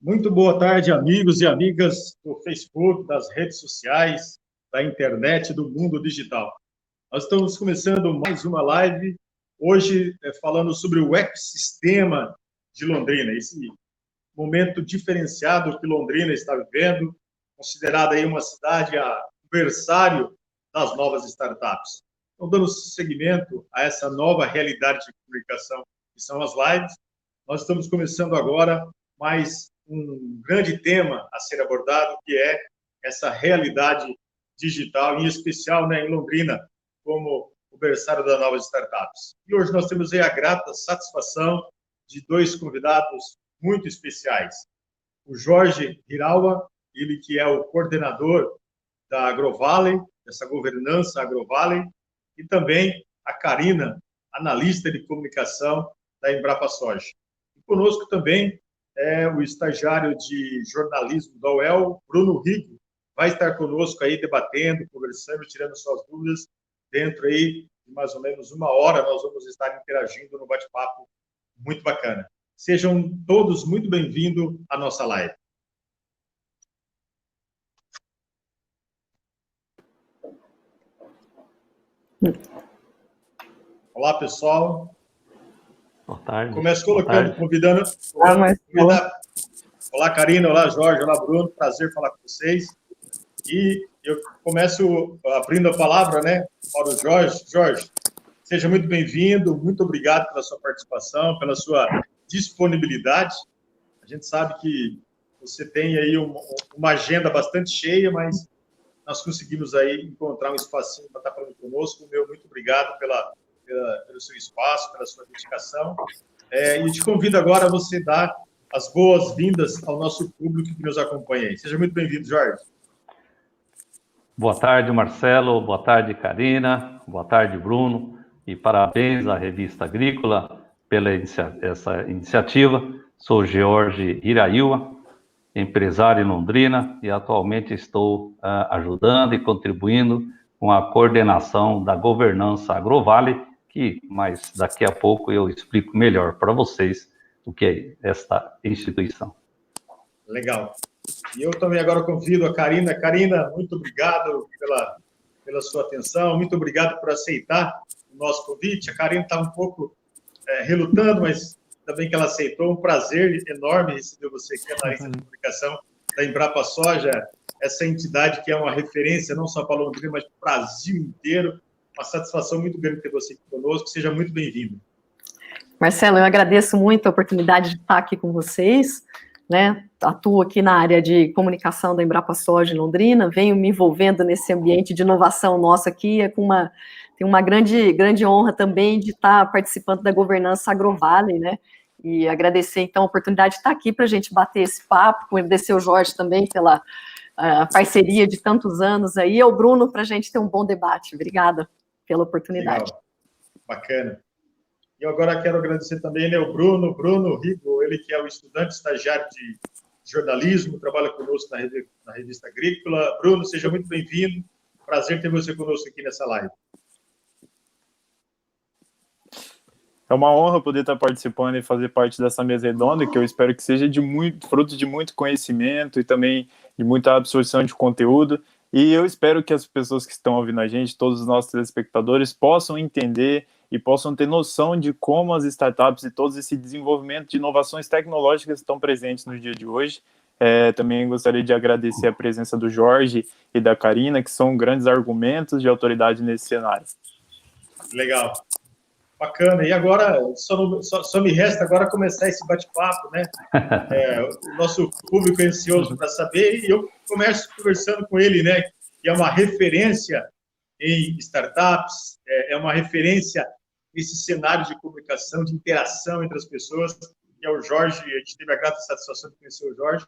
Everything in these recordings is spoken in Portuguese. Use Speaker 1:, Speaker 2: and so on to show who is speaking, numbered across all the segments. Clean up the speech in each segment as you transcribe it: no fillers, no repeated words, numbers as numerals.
Speaker 1: Muito boa tarde, amigos e amigas do Facebook, das redes sociais, da internet, do mundo digital. Nós estamos começando mais uma live, hoje falando sobre o ecossistema de Londrina, esse momento diferenciado que Londrina está vivendo, considerada aí uma cidade berçário das novas startups. Então, dando seguimento a essa nova realidade de comunicação que são as lives, nós estamos começando agora mais um grande tema a ser abordado, que é essa realidade digital, em especial, né, em Londrina, como o berçário das novas startups. E hoje nós temos aí a grata satisfação de dois convidados muito especiais. O Jorge Hirawa, ele que é o coordenador da AgroValley, dessa governança AgroValley, e também a Karina, analista de comunicação da Embrapa Soja. E conosco também é o estagiário de jornalismo da UEL, Bruno Rigo, vai estar conosco aí debatendo, conversando, tirando suas dúvidas. Dentro aí de mais ou menos uma hora, nós vamos estar interagindo no bate-papo muito bacana. Sejam todos muito bem-vindos à nossa live. Olá, pessoal.
Speaker 2: Boa tarde.
Speaker 1: Começo colocando, convidando. Olá, Karina. Olá, Jorge. Olá, Bruno. Prazer falar com vocês. E eu começo abrindo a palavra, né, para o Jorge. Jorge, seja muito bem-vindo. Muito obrigado pela sua participação, pela sua disponibilidade. A gente sabe que você tem aí uma agenda bastante cheia, mas nós conseguimos aí encontrar um espacinho para estar falando conosco. Meu muito obrigado pelo seu espaço, pela sua dedicação. E te convido agora a você dar as boas-vindas ao nosso público que nos acompanha aí. Seja muito bem-vindo, Jorge.
Speaker 2: Boa tarde, Marcelo. Boa tarde, Karina. Boa tarde, Bruno. E parabéns à Revista Agrícola pela essa iniciativa. Sou Jorge Hirawa, empresário em Londrina, e atualmente estou ajudando e contribuindo com a coordenação da governança AgroValley, mas daqui a pouco eu explico melhor para vocês o que é esta instituição.
Speaker 1: Legal. E eu também agora convido a Karina. Karina, muito obrigado pela sua atenção, muito obrigado por aceitar o nosso convite. A Karina está um pouco relutando, mas ainda bem que ela aceitou. Um prazer enorme receber você aqui, analista de comunicação da Embrapa Soja, essa entidade que é uma referência não só para Londrina, mas para o Brasil inteiro. Uma satisfação muito grande ter você aqui conosco. Seja muito bem-vindo.
Speaker 3: Marcelo, eu agradeço muito a oportunidade de estar aqui com vocês, né? Atuo aqui na área de comunicação da Embrapa Soja em Londrina, venho me envolvendo nesse ambiente de inovação nosso aqui, tem uma grande honra também de estar participando da governança AgroValley, né? E agradecer, então, a oportunidade de estar aqui para a gente bater esse papo, agradecer o Jorge também pela parceria de tantos anos aí, e ao Bruno para a gente ter um bom debate. Obrigada pela oportunidade.
Speaker 1: Legal. Bacana. E agora quero agradecer também, né, o Bruno Rigo, ele que é o estudante estagiário de jornalismo, trabalha conosco na Revista Agrícola. Bruno, seja muito bem-vindo. Prazer ter você conosco aqui nessa live.
Speaker 4: É uma honra poder estar participando e fazer parte dessa mesa redonda, que eu espero que seja fruto de muito conhecimento e também de muita absorção de conteúdo. E eu espero que as pessoas que estão ouvindo a gente, todos os nossos telespectadores, possam entender e possam ter noção de como as startups e todo esse desenvolvimento de inovações tecnológicas estão presentes no dia de hoje. Também gostaria de agradecer a presença do Jorge e da Karina, que são grandes argumentos de autoridade nesse cenário.
Speaker 1: Legal. Bacana. E agora, só me resta agora começar esse bate-papo, né? O nosso público é ansioso para saber, e eu começo conversando com ele, né? Que é uma referência em startups, é uma referência nesse cenário de comunicação, de interação entre as pessoas, que é o Jorge. A gente teve a grata satisfação de conhecer o Jorge.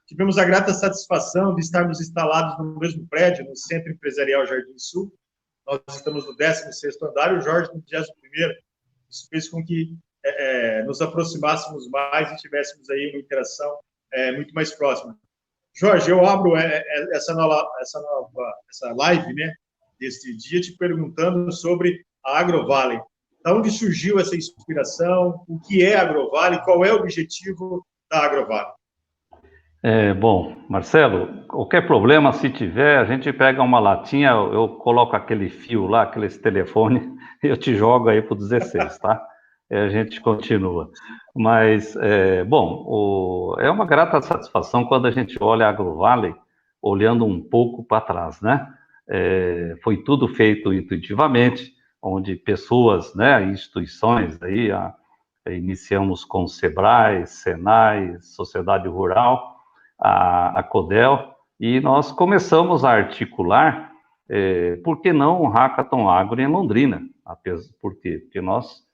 Speaker 1: Tivemos a grata satisfação de estarmos instalados no mesmo prédio, no Centro Empresarial Jardim Sul. Nós estamos no 16º andar e o Jorge no 21º. Isso fez com que nos aproximássemos mais e tivéssemos aí uma interação muito mais próxima. Jorge, eu abro essa live, né, deste dia, te perguntando sobre a AgroValley. Da onde surgiu essa inspiração? O que é a AgroValley? Qual é o objetivo da AgroValley?
Speaker 2: Bom, Marcelo, qualquer problema, se tiver, a gente pega uma latinha, eu coloco aquele fio lá, aqueles telefones, e eu te jogo aí para o 16, tá? E a gente continua. Mas, bom, é uma grata satisfação quando a gente olha a AgroVale, olhando um pouco para trás, né? Foi tudo feito intuitivamente, onde pessoas, né, instituições aí, iniciamos com o SEBRAE, SENAI, Sociedade Rural, a CODEL, e nós começamos a articular, por que não um Hackathon Agro em Londrina? Por quê? Porque nós,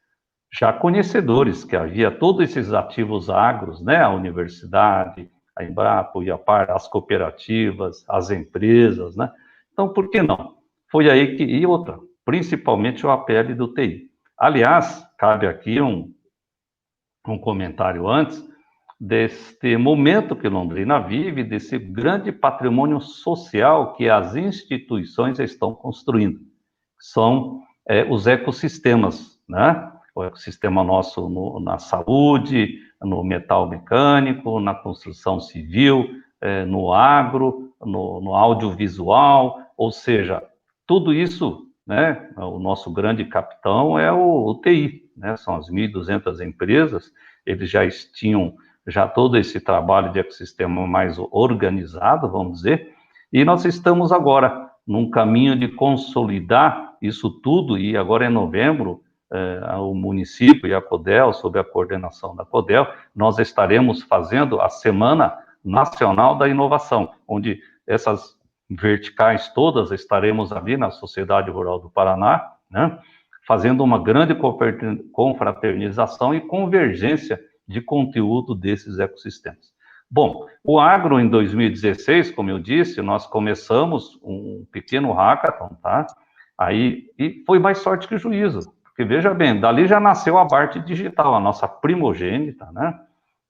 Speaker 2: já conhecedores que havia todos esses ativos agros, né, a universidade, a Embrapa, o IAPAR, as cooperativas, as empresas, né? Então, por que não? Foi aí que, e outra, principalmente o APL do TI. Aliás, cabe aqui um comentário antes, deste momento que Londrina vive, desse grande patrimônio social que as instituições estão construindo. São os ecossistemas, né? O ecossistema nosso na saúde, no metal mecânico, na construção civil, no agro, no audiovisual, ou seja, tudo isso, né? O nosso grande capitão é o TI, né? São as 1.200 empresas, eles já tinham todo esse trabalho de ecossistema mais organizado, vamos dizer, e nós estamos agora num caminho de consolidar isso tudo, e agora em novembro, o município e a CODEL, sob a coordenação da CODEL, nós estaremos fazendo a Semana Nacional da Inovação, onde essas verticais todas estaremos ali na Sociedade Rural do Paraná, né, fazendo uma grande confraternização e convergência de conteúdo desses ecossistemas. Bom, o agro em 2016, como eu disse, nós começamos um pequeno hackathon, tá? Aí, e foi mais sorte que juízo, porque veja bem, dali já nasceu a Bart Digital, a nossa primogênita, né?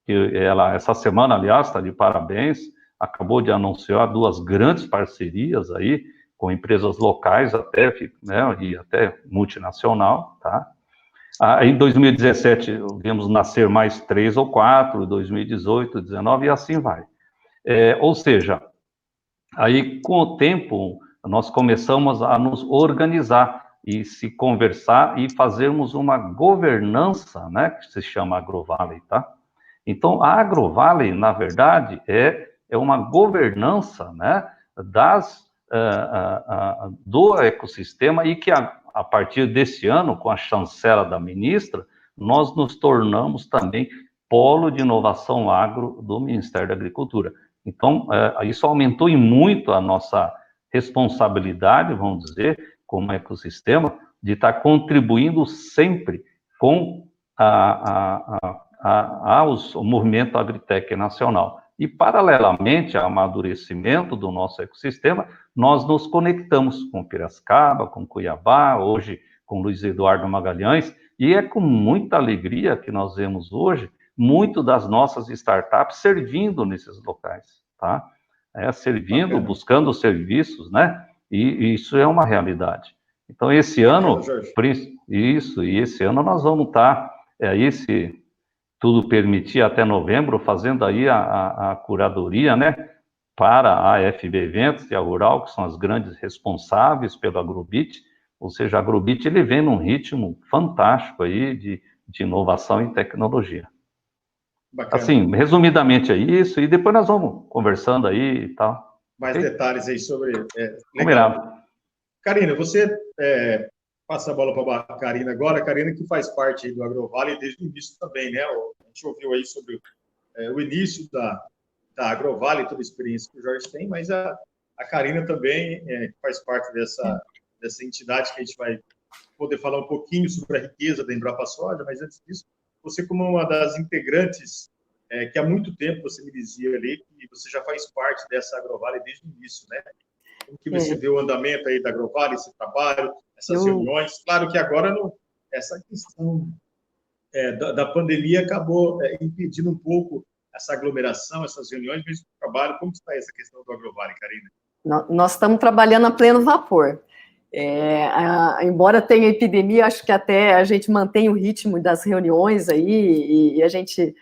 Speaker 2: Que ela, essa semana, aliás, está de parabéns, acabou de anunciar 2 grandes parcerias aí, com empresas locais até, né, e até multinacional, tá? Em 2017, vimos nascer mais 3 ou 4, 2018, 2019, e assim vai. Ou seja, aí com o tempo, nós começamos a nos organizar e se conversar e fazermos uma governança, né, que se chama AgroVale, tá? Então, a AgroVale, na verdade, é uma governança, né, do ecossistema, e que a partir desse ano, com a chancela da ministra, nós nos tornamos também polo de inovação agro do Ministério da Agricultura. Então, isso aumentou em muito a nossa responsabilidade, vamos dizer, como ecossistema, de estar contribuindo sempre com o movimento Agritech nacional. E, paralelamente ao amadurecimento do nosso ecossistema, nós nos conectamos com Piracicaba, com Cuiabá, hoje com Luiz Eduardo Magalhães, e é com muita alegria que nós vemos hoje muito das nossas startups servindo nesses locais, tá? Servindo, buscando serviços, né? E isso é uma realidade. Então, esse ano, esse ano nós vamos estar, se tudo permitir, até novembro, fazendo aí a curadoria, né, para a FB Eventos e a Rural, que são as grandes responsáveis pelo Agrobit, ou seja, a Agrobit, ele vem num ritmo fantástico aí de inovação e tecnologia. Bacana. Assim, resumidamente é isso, e depois nós vamos conversando aí e tal.
Speaker 1: Mais detalhes aí sobre...
Speaker 2: Combinado.
Speaker 1: Karina, você passa a bola para a Karina agora. A Karina que faz parte aí do AgroVale desde o início também, né? A gente ouviu aí sobre o início da AgroVale, toda a experiência que o Jorge tem, mas a Karina também faz parte dessa entidade que a gente vai poder falar um pouquinho sobre a riqueza da Embrapa Soja, mas antes disso, você como uma das integrantes, que há muito tempo você me dizia ali, que você já faz parte dessa AgroVale desde o início, né? Como que você vê o andamento aí da AgroVale, esse trabalho, essas reuniões? Claro que agora essa questão da pandemia acabou impedindo um pouco essa aglomeração, essas reuniões, mas o trabalho, como está essa questão do AgroVale, Karina?
Speaker 3: Nós estamos trabalhando a pleno vapor. Embora tenha epidemia, acho que até a gente mantém o ritmo das reuniões aí, e a gente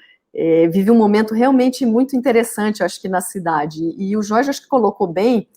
Speaker 3: vive um momento realmente muito interessante, acho que na cidade. E o Jorge acho que colocou bem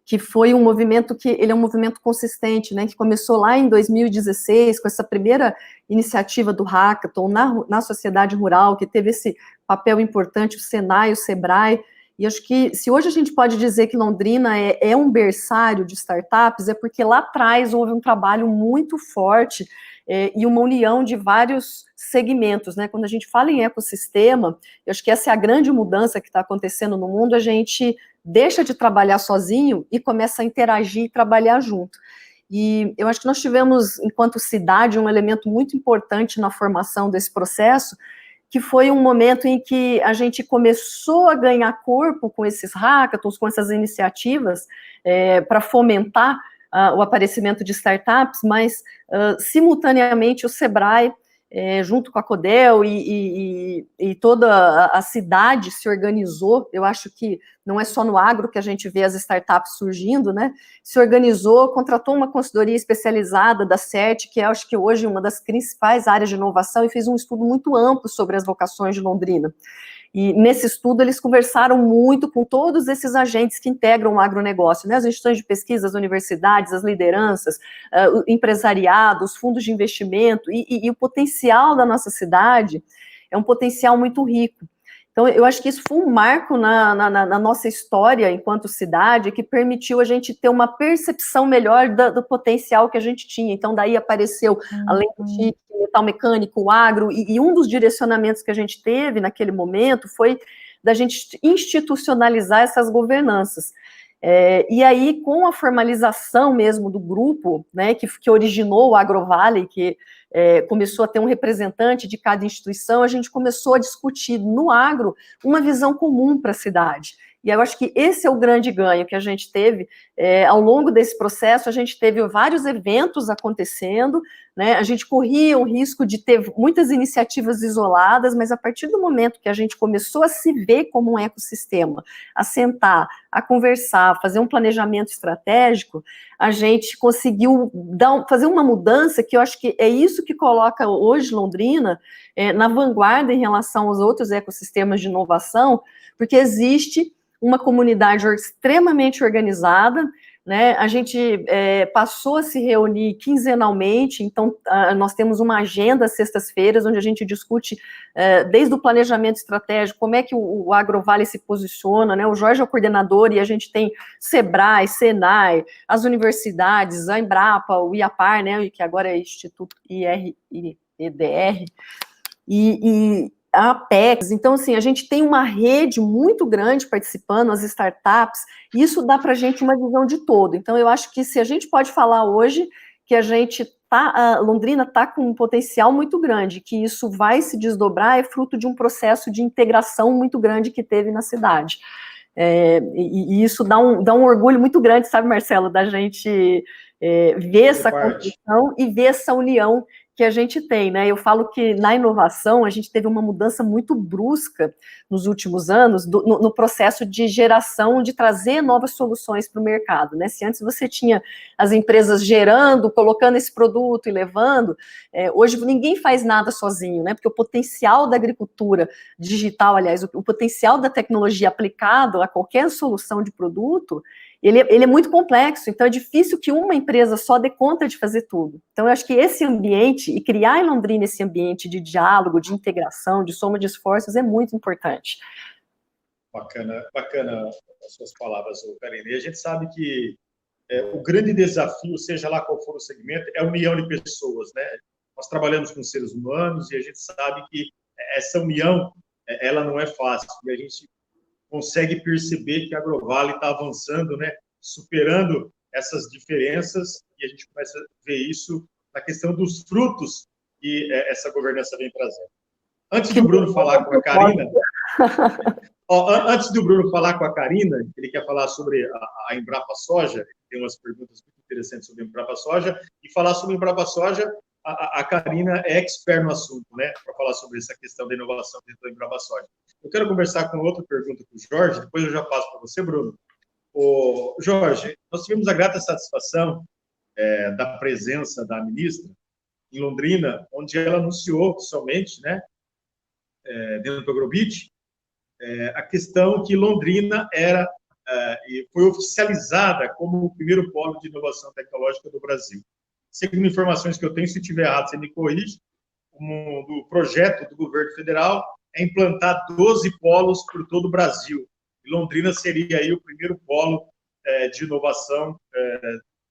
Speaker 3: que foi um movimento ele é um movimento consistente, né, que começou lá em 2016, com essa primeira iniciativa do Hackathon na sociedade rural, que teve esse papel importante, o Senai, o Sebrae, e acho que se hoje a gente pode dizer que Londrina é um berçário de startups, é porque lá atrás houve um trabalho muito forte e uma união de vários segmentos, né? Quando a gente fala em ecossistema, eu acho que essa é a grande mudança que está acontecendo no mundo, a gente deixa de trabalhar sozinho e começa a interagir e trabalhar junto. E eu acho que nós tivemos, enquanto cidade, um elemento muito importante na formação desse processo, que foi um momento em que a gente começou a ganhar corpo com esses hackathons, com essas iniciativas, para fomentar o aparecimento de startups, mas, simultaneamente, o Sebrae, junto com a Codel e toda a cidade se organizou. Eu acho que não é só no agro que a gente vê as startups surgindo, né? Se organizou, contratou uma consultoria especializada da CERT, que acho que hoje é uma das principais áreas de inovação, e fez um estudo muito amplo sobre as vocações de Londrina. E nesse estudo eles conversaram muito com todos esses agentes que integram o agronegócio, né? As instituições de pesquisa, as universidades, as lideranças, o empresariado, os fundos de investimento, e o potencial da nossa cidade é um potencial muito rico. Então, eu acho que isso foi um marco na nossa história enquanto cidade, que permitiu a gente ter uma percepção melhor do potencial que a gente tinha. Então, daí apareceu, além do TIC, metal mecânico, o agro, e um dos direcionamentos que a gente teve naquele momento foi da gente institucionalizar essas governanças. E aí, com a formalização mesmo do grupo, né, que originou o AgroValley, que começou a ter um representante de cada instituição, a gente começou a discutir no agro uma visão comum para a cidade. E eu acho que esse é o grande ganho que a gente teve. Ao longo desse processo, a gente teve vários eventos acontecendo, né? A gente corria o risco de ter muitas iniciativas isoladas, mas a partir do momento que a gente começou a se ver como um ecossistema, a sentar, a conversar, a fazer um planejamento estratégico, a gente conseguiu fazer uma mudança que eu acho que é isso que coloca hoje Londrina na vanguarda em relação aos outros ecossistemas de inovação, porque existe uma comunidade extremamente organizada, né? A gente passou a se reunir quinzenalmente, então nós temos uma agenda às sextas-feiras, onde a gente discute desde o planejamento estratégico, como é que o AgroValley se posiciona, né? O Jorge é o coordenador e a gente tem Sebrae, Senai, as universidades, a Embrapa, o IAPAR, né? Que agora é Instituto IRIDR, e a Apex. Então, assim, a gente tem uma rede muito grande participando, as startups, e isso dá para a gente uma visão de todo. Então, eu acho que se a gente pode falar hoje que Londrina está com um potencial muito grande, que isso vai se desdobrar, é fruto de um processo de integração muito grande que teve na cidade. E isso dá um orgulho muito grande, sabe, Marcelo, da gente ver essa construção e ver essa união que a gente tem, né? Eu falo que na inovação a gente teve uma mudança muito brusca nos últimos anos no processo de geração, de trazer novas soluções para o mercado, né? Se antes você tinha as empresas gerando, colocando esse produto e levando, hoje ninguém faz nada sozinho, né? Porque o potencial da agricultura digital, aliás, o potencial da tecnologia aplicado a qualquer solução de produto, ele é muito complexo, então é difícil que uma empresa só dê conta de fazer tudo. Então eu acho que esse ambiente, e criar em Londrina esse ambiente de diálogo, de integração, de soma de esforços é muito importante.
Speaker 1: Bacana as suas palavras, Karine. E a gente sabe que o grande desafio, seja lá qual for o segmento, é a união de pessoas, né? Nós trabalhamos com seres humanos e a gente sabe que essa união, ela não é fácil, e a gente consegue perceber que a AgroValley está avançando, né, superando essas diferenças, e a gente começa a ver isso na questão dos frutos que essa governança vem trazendo. Antes do Bruno falar com a Karina, ele quer falar sobre a Embrapa Soja, tem umas perguntas muito interessantes sobre a Embrapa Soja, e falar sobre a Embrapa Soja, a Karina é expert no assunto, né, para falar sobre essa questão da inovação dentro da Embrapa Soja. Eu quero conversar com outra pergunta com o Jorge, depois eu já passo para você, Bruno. Jorge, nós tivemos a grata satisfação da presença da ministra em Londrina, onde ela anunciou oficialmente, né, dentro do Agrobit, a questão que Londrina e foi oficializada como o primeiro polo de inovação tecnológica do Brasil. Segundo informações que eu tenho, se estiver errado, você me corrige, do projeto do governo federal é implantar 12 polos por todo o Brasil. E Londrina seria aí o primeiro polo de inovação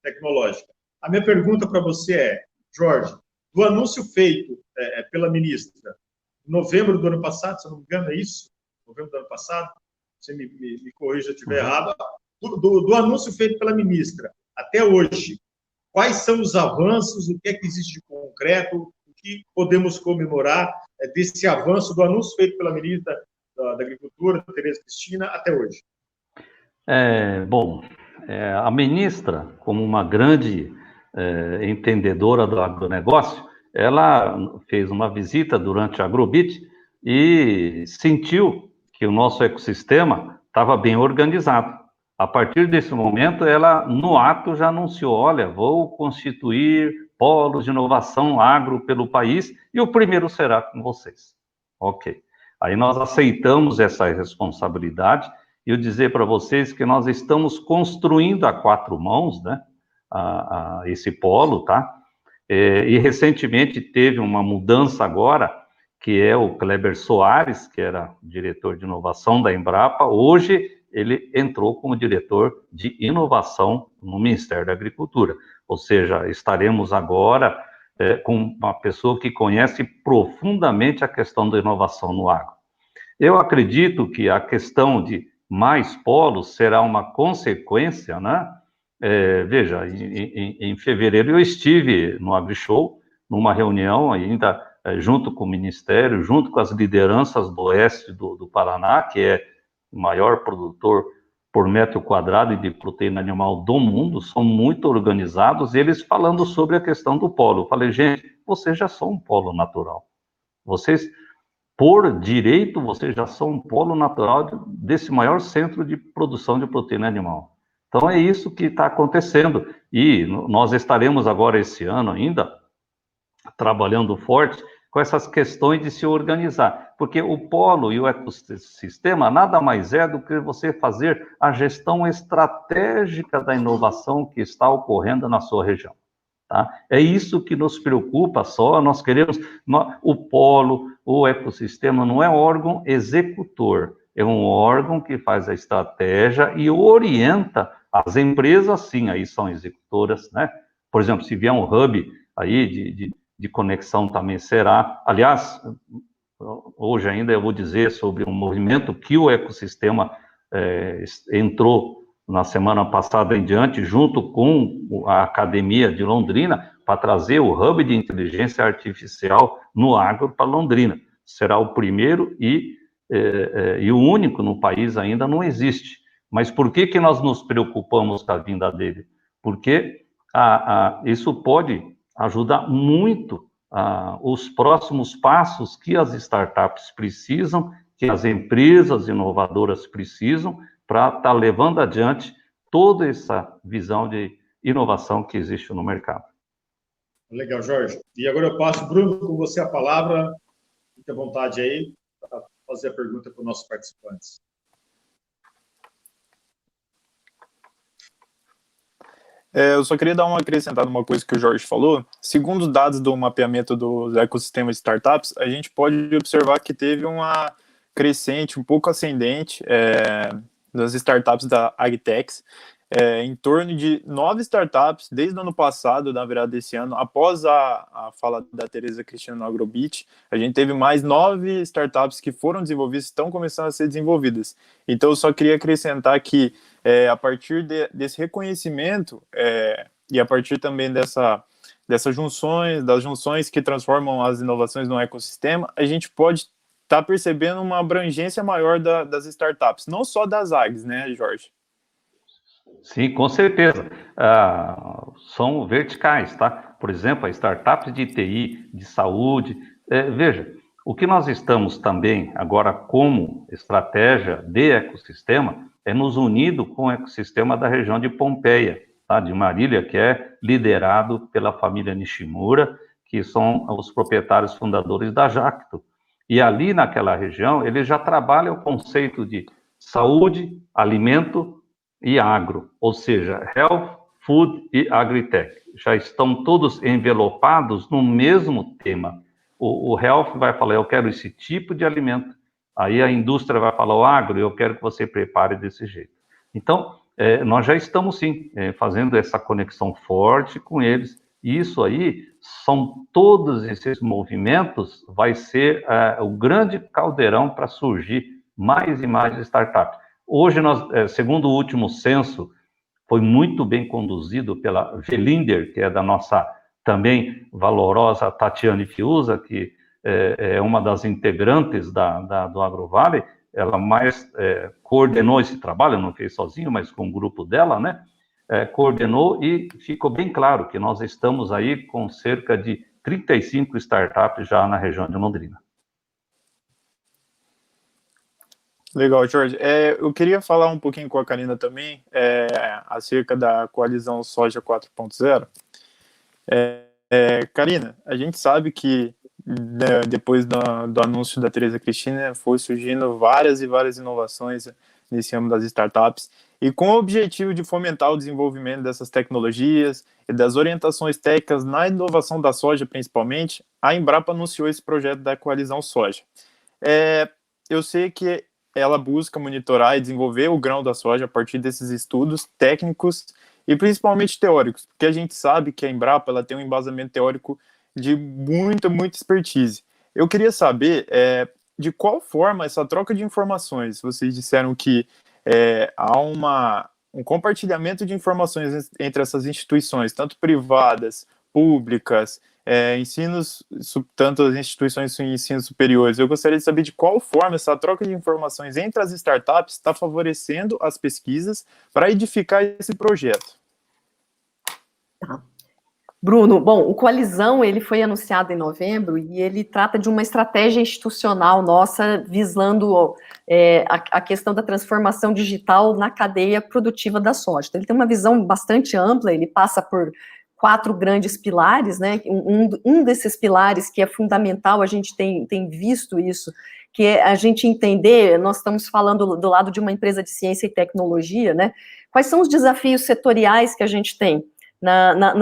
Speaker 1: tecnológica. A minha pergunta para você é, Jorge, do anúncio feito pela ministra em novembro do ano passado, se eu não me engano, é isso? Novembro do ano passado? Você me corrija se eu estiver errado. Do anúncio feito pela ministra até hoje, quais são os avanços, o que é que existe de concreto, o que podemos comemorar desse avanço do anúncio feito pela ministra da Agricultura, Tereza Cristina, até hoje?
Speaker 2: A ministra, como uma grande entendedora do agronegócio, ela fez uma visita durante a Agrobit e sentiu que o nosso ecossistema estava bem organizado. A partir desse momento, ela, no ato, já anunciou, olha, vou constituir polos de inovação agro pelo país e o primeiro será com vocês. Ok. Aí nós aceitamos essa responsabilidade e eu dizer para vocês que nós estamos construindo a 4 mãos, né, esse polo, tá? E recentemente teve uma mudança agora, que é o Kleber Soares, que era diretor de inovação da Embrapa, hoje ele entrou como diretor de inovação no Ministério da Agricultura. Ou seja, estaremos agora com uma pessoa que conhece profundamente a questão da inovação no agro. Eu acredito que a questão de mais polos será uma consequência, né? Veja, em fevereiro eu estive no AgriShow, numa reunião ainda junto com o Ministério, junto com as lideranças do oeste do Paraná, que é o maior produtor por metro quadrado de proteína animal do mundo, são muito organizados, eles falando sobre a questão do polo. Eu falei, gente, vocês já são um polo natural. Vocês, por direito, vocês já são um polo natural desse maior centro de produção de proteína animal. Então, é isso que está acontecendo. E nós estaremos agora, esse ano ainda, trabalhando forte com essas questões de se organizar. Porque o polo e o ecossistema nada mais é do que você fazer a gestão estratégica da inovação que está ocorrendo na sua região. Tá? É isso que nos preocupa só, nós queremos... O polo, o ecossistema não é órgão executor, é um órgão que faz a estratégia e orienta as empresas, sim, aí são executoras, né? Por exemplo, se vier um hub aí de conexão também será. Aliás, hoje ainda eu vou dizer sobre um movimento que o ecossistema entrou na semana passada em diante, junto com a Academia de Londrina, para trazer o hub de inteligência artificial no agro para Londrina. Será o primeiro e o único no país, ainda não existe. Mas por que nós nos preocupamos com a vinda dele? Porque isso pode ajudar muito os próximos passos que as startups precisam, que as empresas inovadoras precisam, para estar levando adiante toda essa visão de inovação que existe no mercado.
Speaker 1: Legal, Jorge. E agora eu passo, Bruno, com você a palavra. Fique à vontade aí para fazer a pergunta para os nossos participantes.
Speaker 4: Eu só queria dar uma acrescentada uma coisa que o Jorge falou. Segundo os dados do mapeamento dos ecossistemas de startups, a gente pode observar que teve uma crescente, um pouco ascendente das startups da Agtex, em torno de 9 startups desde o ano passado, na virada desse ano. Após a fala da Tereza Cristina no Agrobit, a gente teve mais 9 startups que foram desenvolvidas, estão começando a ser desenvolvidas. Então, eu só queria acrescentar que, a partir desse reconhecimento, e a partir também das junções que transformam as inovações num ecossistema, a gente pode estar percebendo uma abrangência maior das startups, não só das AGs, né, Jorge?
Speaker 2: Sim, com certeza. São verticais, tá? Por exemplo, as startups de TI, de saúde. Veja, o que nós estamos também agora como estratégia de ecossistema é nos unido com o ecossistema da região de Pompeia, tá? De Marília, que é liderado pela família Nishimura, que são os proprietários fundadores da Jacto. E ali naquela região, ele já trabalha o conceito de saúde, alimento e agro, ou seja, health, food e agritech. Já estão todos envelopados no mesmo tema. O health vai falar, eu quero esse tipo de alimento. Aí a indústria vai falar, o agro, eu quero que você prepare desse jeito. Então, nós já estamos, sim, fazendo essa conexão forte com eles. E isso aí, são todos esses movimentos, vai ser o grande caldeirão para surgir mais e mais startups. Hoje, segundo o último censo, foi muito bem conduzido pela Velinder, que é da nossa também valorosa Tatiane Fiuza, que é uma das integrantes do AgroVale. Ela mais coordenou esse trabalho, não fez sozinho, mas com o grupo dela, né? Coordenou e ficou bem claro que nós estamos aí com cerca de 35 startups já na região de Londrina.
Speaker 4: Legal, Jorge. Eu queria falar um pouquinho com a Karina também acerca da coalizão Soja 4.0. Karina, a gente sabe que depois do anúncio da Tereza Cristina foi surgindo várias e várias inovações nesse âmbito das startups, e com o objetivo de fomentar o desenvolvimento dessas tecnologias e das orientações técnicas na inovação da soja, principalmente, a Embrapa anunciou esse projeto da coalizão Soja. Eu sei que ela busca monitorar e desenvolver o grão da soja a partir desses estudos técnicos e principalmente teóricos, porque a gente sabe que a Embrapa ela tem um embasamento teórico de muita expertise. Eu queria saber de qual forma essa troca de informações, vocês disseram que há um compartilhamento de informações entre essas instituições, tanto privadas, públicas, tanto as instituições de ensino superiores. Eu gostaria de saber de qual forma essa troca de informações entre as startups está favorecendo as pesquisas para edificar esse projeto.
Speaker 3: Tá. Bruno, bom, o Coalizão, ele foi anunciado em novembro e ele trata de uma estratégia institucional nossa visando a questão da transformação digital na cadeia produtiva da soja. Então, ele tem uma visão bastante ampla, ele passa por 4 grandes pilares, né? Um desses pilares que é fundamental, a gente tem visto isso, que é a gente entender, nós estamos falando do lado de uma empresa de ciência e tecnologia, né? Quais são os desafios setoriais que a gente tem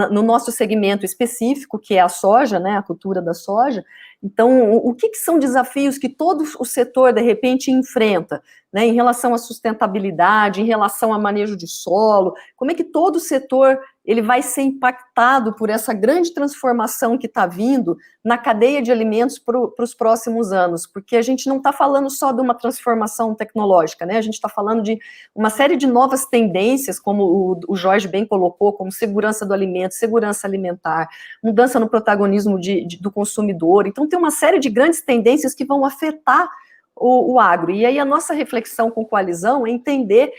Speaker 3: no nosso segmento específico, que é a soja, né, a cultura da soja. Então, o que são desafios que todo o setor, de repente, enfrenta, né, em relação à sustentabilidade, em relação ao manejo de solo, como é que todo o setor ele vai ser impactado por essa grande transformação que está vindo na cadeia de alimentos para os próximos anos, porque a gente não está falando só de uma transformação tecnológica, né, a gente está falando de uma série de novas tendências, como o Jorge bem colocou, como segurança do alimento, segurança alimentar, mudança no protagonismo do consumidor. Então, tem uma série de grandes tendências que vão afetar o agro. E aí a nossa reflexão com Coalizão é entender,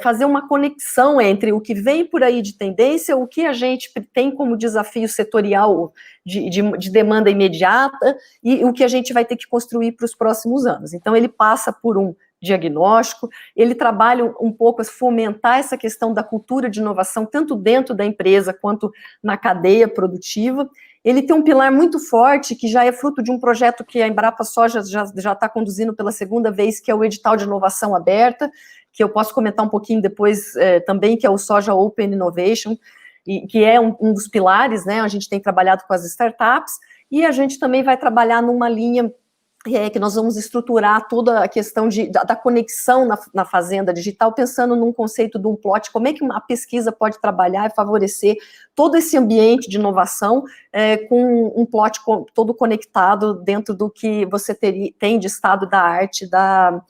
Speaker 3: fazer uma conexão entre o que vem por aí de tendência, o que a gente tem como desafio setorial de demanda imediata e o que a gente vai ter que construir para os próximos anos. Então, ele passa por um diagnóstico, ele trabalha um pouco a fomentar essa questão da cultura de inovação, tanto dentro da empresa quanto na cadeia produtiva. Ele tem um pilar muito forte, que já é fruto de um projeto que a Embrapa Soja já está conduzindo pela segunda vez, que é o edital de inovação aberta, que eu posso comentar um pouquinho depois também, que é o Soja Open Innovation, e que é um dos pilares, né? A gente tem trabalhado com as startups, e a gente também vai trabalhar numa linha que nós vamos estruturar toda a questão da conexão na fazenda digital, pensando num conceito de um plot, como é que a pesquisa pode trabalhar e favorecer todo esse ambiente de inovação com um plot todo conectado dentro do que você tem de estado da arte da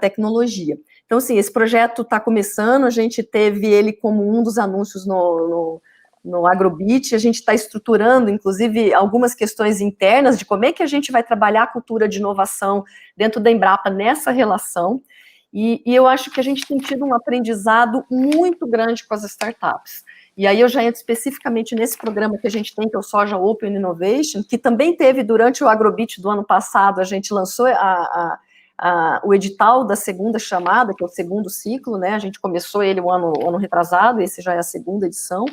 Speaker 3: tecnologia. Então, assim, esse projeto está começando, a gente teve ele como um dos anúncios no Agrobit, a gente está estruturando, inclusive, algumas questões internas de como é que a gente vai trabalhar a cultura de inovação dentro da Embrapa nessa relação, e eu acho que a gente tem tido um aprendizado muito grande com as startups. E aí eu já entro especificamente nesse programa que a gente tem, que é o Soja Open Innovation, que também teve durante o Agrobit do ano passado, a gente lançou o edital da segunda chamada, que é o segundo ciclo, né? A gente começou ele o ano retrasado, esse já é a segunda edição.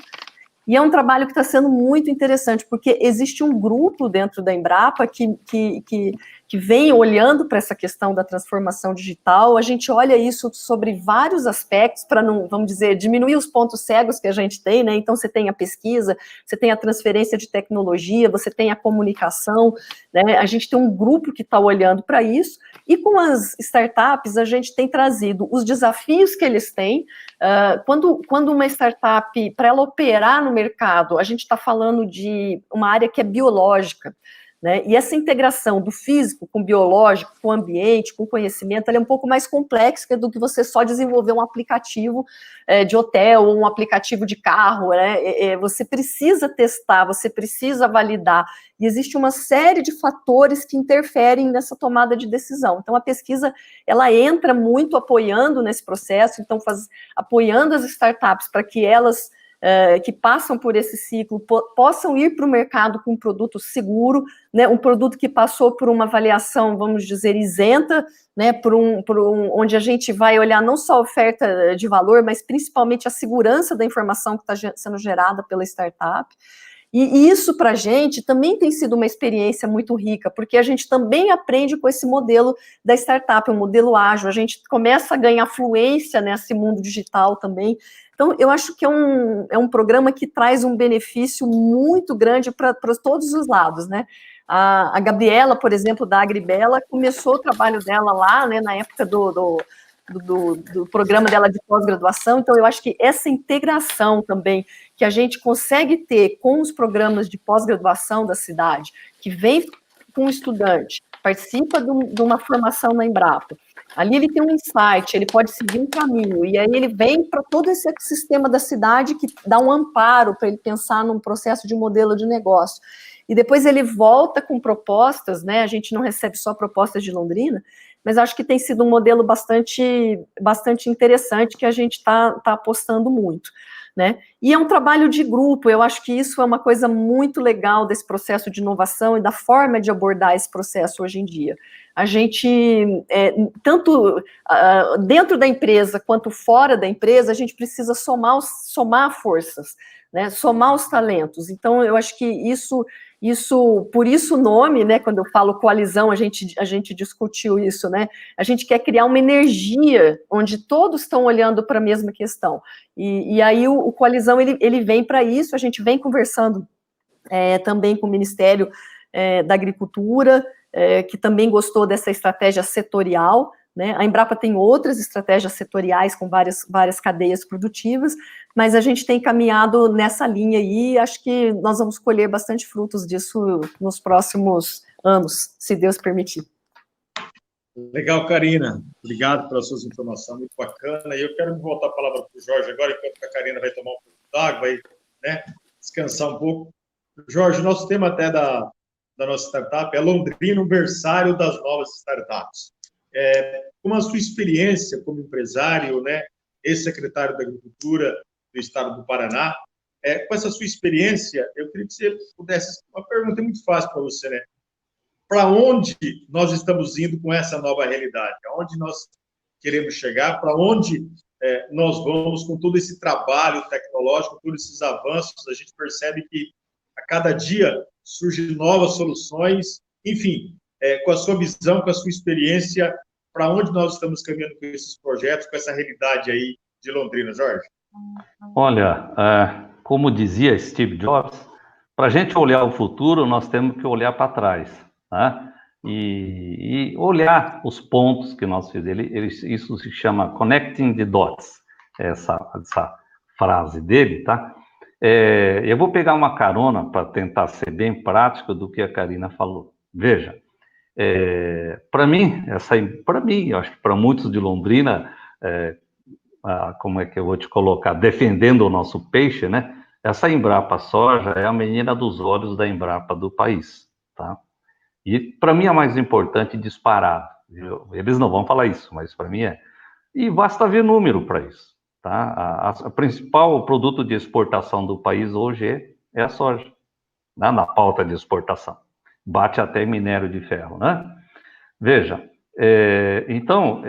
Speaker 3: E é um trabalho que está sendo muito interessante, porque existe um grupo dentro da Embrapa que que vem olhando para essa questão da transformação digital. A gente olha isso sobre vários aspectos, para não, vamos dizer, diminuir os pontos cegos que a gente tem, né? Então, você tem a pesquisa, você tem a transferência de tecnologia, você tem a comunicação, né? A gente tem um grupo que está olhando para isso, e com as startups, a gente tem trazido os desafios que eles têm. Quando uma startup, para ela operar no mercado, a gente está falando de uma área que é biológica, né? E essa integração do físico com o biológico, com o ambiente, com o conhecimento, ela é um pouco mais complexa do que você só desenvolver um aplicativo de hotel ou um aplicativo de carro, né? Você precisa testar, você precisa validar, e existe uma série de fatores que interferem nessa tomada de decisão. Então, a pesquisa, ela entra muito apoiando nesse processo, então apoiando as startups para que elas que passam por esse ciclo possam ir para o mercado com um produto seguro, né, um produto que passou por uma avaliação, vamos dizer, isenta, né, onde a gente vai olhar não só a oferta de valor, mas principalmente a segurança da informação que está sendo gerada pela startup. E isso, para a gente, também tem sido uma experiência muito rica, porque a gente também aprende com esse modelo da startup, um modelo ágil, a gente começa a ganhar fluência nesse mundo digital também. Então, eu acho que é um programa que traz um benefício muito grande para todos os lados, né? A Gabriela, por exemplo, da Agribela, começou o trabalho dela lá, né, na época do programa dela de pós-graduação. Então, eu acho que essa integração também que a gente consegue ter com os programas de pós-graduação da cidade, que vem com o estudante, participa de uma formação na Embrapa, ali ele tem um insight, ele pode seguir um caminho, e aí ele vem para todo esse ecossistema da cidade que dá um amparo para ele pensar num processo de modelo de negócio. E depois ele volta com propostas, né? A gente não recebe só propostas de Londrina, mas acho que tem sido um modelo bastante interessante que a gente está apostando muito, né? E é um trabalho de grupo, eu acho que isso é uma coisa muito legal desse processo de inovação e da forma de abordar esse processo hoje em dia. A gente, tanto dentro da empresa quanto fora da empresa, a gente precisa somar forças, né? Somar os talentos. Então, eu acho que isso, por isso o nome, né? Quando eu falo coalizão, a gente discutiu isso, né? A gente quer criar uma energia onde todos estão olhando para a mesma questão. E aí o coalizão ele vem para isso. A gente vem conversando também com o Ministério da Agricultura, que também gostou dessa estratégia setorial, né? A Embrapa tem outras estratégias setoriais com várias cadeias produtivas, mas a gente tem caminhado nessa linha aí, e acho que nós vamos colher bastante frutos disso nos próximos anos, se Deus permitir.
Speaker 1: Legal, Karina. Obrigado pelas suas informações, muito bacana. E eu quero voltar a palavra para o Jorge agora, enquanto a Karina vai tomar um pouco d'água, vai, né, descansar um pouco. Jorge, nosso tema até da nossa startup é Londrina, o berçário das novas startups. Como a sua experiência como empresário, né, ex-secretário da Agricultura do Estado do Paraná, com essa sua experiência, eu queria que você pudesse... Uma pergunta muito fácil para você, né? Para onde nós estamos indo com essa nova realidade? Aonde nós queremos chegar? Para onde nós vamos com todo esse trabalho tecnológico, todos esses avanços? A gente percebe que a cada dia surgem novas soluções. Enfim, com a sua visão, com a sua experiência, para onde nós estamos caminhando com esses projetos, com essa realidade aí de Londrina, Jorge?
Speaker 2: Olha, como dizia Steve Jobs, para a gente olhar o futuro, nós temos que olhar para trás, né? E olhar os pontos que nós fizemos. Isso se chama Connecting the Dots, essa frase dele, tá? Eu vou pegar uma carona para tentar ser bem prático do que a Karina falou. Veja, para mim, eu acho que para muitos de Londrina, como é que eu vou te colocar, defendendo o nosso peixe, né? Essa Embrapa Soja é a menina dos olhos da Embrapa do país, tá? E para mim é a mais importante disparado. Eles não vão falar isso, mas para mim é. E basta ver número para isso, tá? A principal produto de exportação do país hoje é a soja, né? Na pauta de exportação. Bate até minério de ferro, né? Veja, então,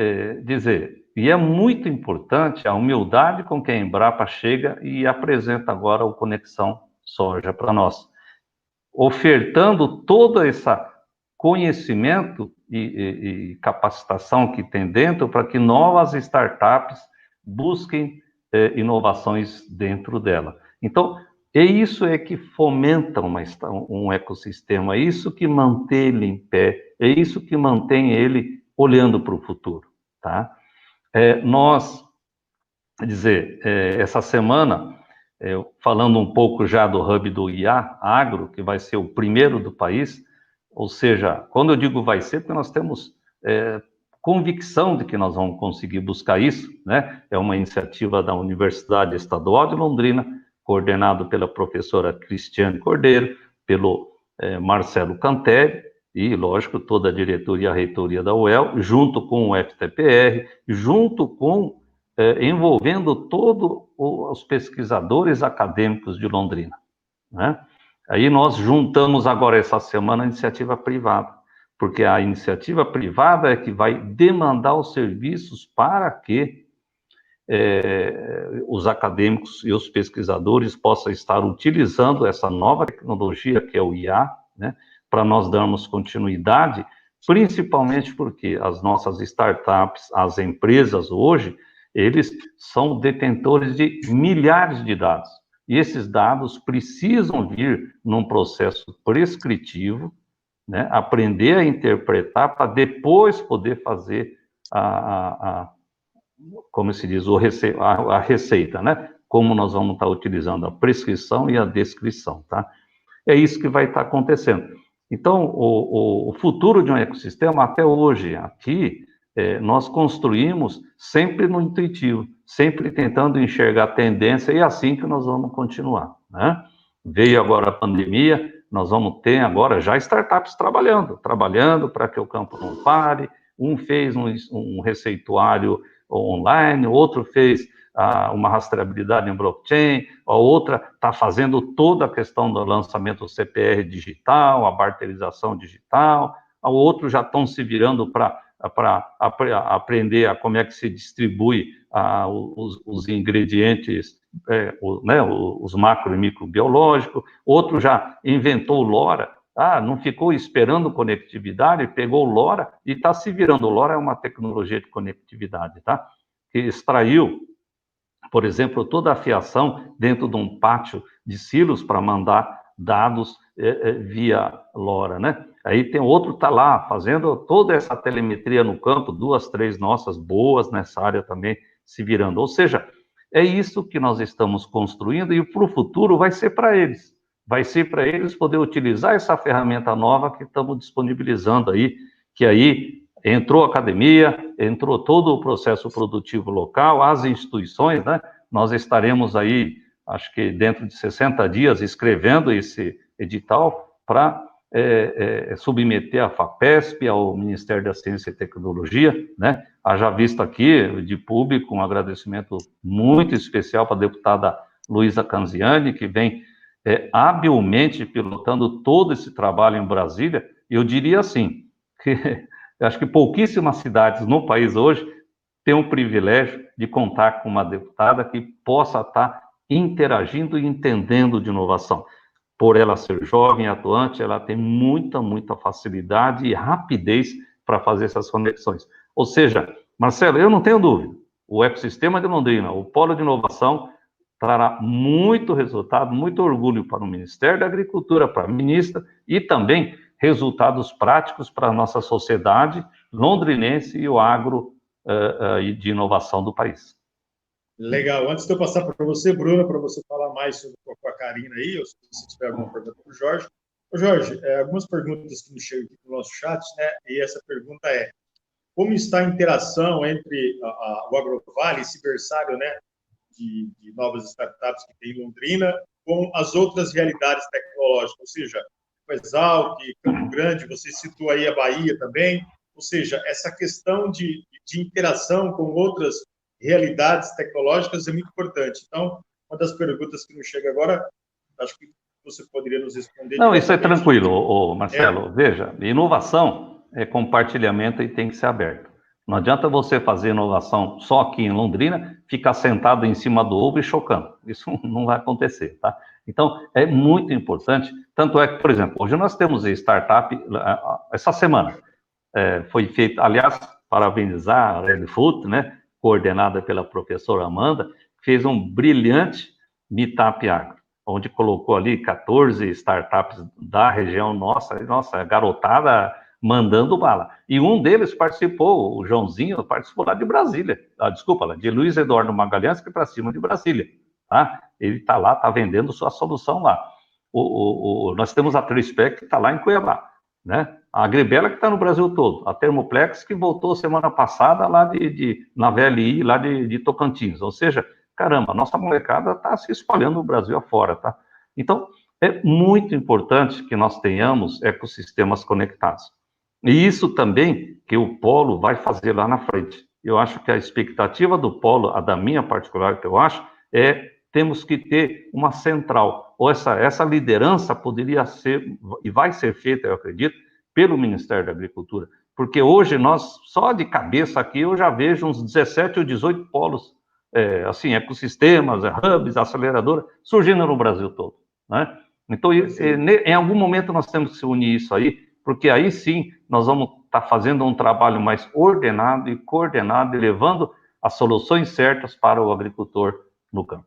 Speaker 2: dizer, e é muito importante a humildade com que a Embrapa chega e apresenta agora o Conexão Soja para nós, ofertando toda essa conhecimento e capacitação que tem dentro para que novas startups busquem inovações dentro dela. Então, isso é que fomenta um ecossistema, é isso que mantém ele em pé, é isso que mantém ele olhando para o futuro, tá? Essa semana, falando um pouco já do Hub do IA Agro, que vai ser o primeiro do país, ou seja, quando eu digo vai ser, porque nós temos convicção de que nós vamos conseguir buscar isso, né? É uma iniciativa da Universidade Estadual de Londrina, coordenado pela professora Cristiane Cordeiro, pelo Marcelo Cantelli, e, lógico, toda a diretoria e a reitoria da UEL, junto com o FTPR, junto com, envolvendo todos os pesquisadores acadêmicos de Londrina, né? Aí nós juntamos agora essa semana a iniciativa privada, porque a iniciativa privada é que vai demandar os serviços para que os acadêmicos e os pesquisadores possam estar utilizando essa nova tecnologia que é o IA, né, para nós darmos continuidade, principalmente porque as nossas startups, as empresas hoje, eles são detentores de milhares de dados. E esses dados precisam vir num processo prescritivo, né, aprender a interpretar para depois poder fazer como se diz, a receita, né? Como nós vamos estar utilizando a prescrição e a descrição, tá? É isso que vai estar acontecendo. Então, o futuro de um ecossistema, até hoje, aqui, nós construímos sempre no intuitivo, sempre tentando enxergar a tendência, e é assim que nós vamos continuar, né? Veio agora a pandemia, nós vamos ter agora já startups trabalhando para que o campo não pare. Um fez um receituário online, outro fez uma rastreabilidade em blockchain, a outra está fazendo toda a questão do lançamento do CPR digital, a barterização digital, a outro já estão se virando para aprender a como é que se distribui os ingredientes, né, os macro e microbiológicos, outro já inventou o LoRa, não ficou esperando conectividade, pegou o LoRa e está se virando. O LoRa é uma tecnologia de conectividade, tá? Que extraiu, por exemplo, toda a fiação dentro de um pátio de silos para mandar dados via LoRa, né? Aí tem outro que está lá fazendo toda essa telemetria no campo, 2, 3 nossas boas nessa área também se virando. Ou seja, é isso que nós estamos construindo e para o futuro vai ser para eles. Vai ser para eles poder utilizar essa ferramenta nova que estamos disponibilizando aí, que aí entrou a academia, entrou todo o processo produtivo local, as instituições, né? Nós estaremos aí, acho que dentro de 60 dias, escrevendo esse edital para submeter a FAPESP, ao Ministério da Ciência e Tecnologia, né? Haja visto aqui, de público, um agradecimento muito especial para a deputada Luísa Canziani, que vem habilmente pilotando todo esse trabalho em Brasília. Eu diria assim, que eu acho que pouquíssimas cidades no país hoje têm o privilégio de contar com uma deputada que possa estar interagindo e entendendo de inovação. Por ela ser jovem e atuante, ela tem muita facilidade e rapidez para fazer essas conexões. Ou seja, Marcelo, eu não tenho dúvida, o ecossistema de Londrina, o polo de inovação, trará muito resultado, muito orgulho para o Ministério da Agricultura, para a ministra, e também resultados práticos para a nossa sociedade londrinense e o agro de inovação do país.
Speaker 1: Legal. Antes de eu passar para você, Bruna, para você falar mais sobre com a Karina aí, ou se você tiver alguma pergunta para o Jorge. Ô, Jorge, algumas perguntas que nos chegam aqui no nosso chat, né? E essa pergunta é: como está a interação entre o AgroVale, esse berçário, né, de novas startups que tem em Londrina, com as outras realidades tecnológicas, ou seja, o Exalc, Campo Grande, você citou aí a Bahia também, ou seja, essa questão de interação com outras realidades tecnológicas é muito importante. Então, uma das perguntas que nos chega agora, acho que você poderia nos responder.
Speaker 2: Não, isso é tranquilo, Marcelo. Veja, inovação é compartilhamento e tem que ser aberto. Não adianta você fazer inovação só aqui em Londrina, ficar sentado em cima do ovo e chocando. Isso não vai acontecer, tá? Então, é muito importante, tanto é que, por exemplo, hoje nós temos a startup, essa semana, foi feito, aliás, parabenizar a Red Food, né, coordenada pela professora Amanda, fez um brilhante Meetup Agro, onde colocou ali 14 startups da região nossa, garotada mandando bala. E um deles participou, o Joãozinho, participou lá de Brasília, lá de Luiz Eduardo Magalhães, que é para cima de Brasília, tá? Ele está lá, está vendendo sua solução lá. Nós temos a Trispec, que está lá em Cuiabá, né? A Agribela, que está no Brasil todo. A Termoplex, que voltou semana passada lá na VLI, lá de Tocantins. Ou seja, caramba, a nossa molecada está se espalhando no Brasil afora, tá? Então, é muito importante que nós tenhamos ecossistemas conectados. E isso também que o Polo vai fazer lá na frente. Eu acho que a expectativa do Polo, a da minha particular, que eu acho, temos que ter uma central. Ou essa liderança poderia ser, e vai ser feita, eu acredito, pelo Ministério da Agricultura. Porque hoje nós, só de cabeça aqui, eu já vejo uns 17 ou 18 polos, assim, ecossistemas, hubs, aceleradoras, surgindo no Brasil todo, né? Então, em algum momento nós temos que se unir isso aí, porque aí sim nós vamos estar fazendo um trabalho mais ordenado e coordenado e levando as soluções certas para o agricultor no campo.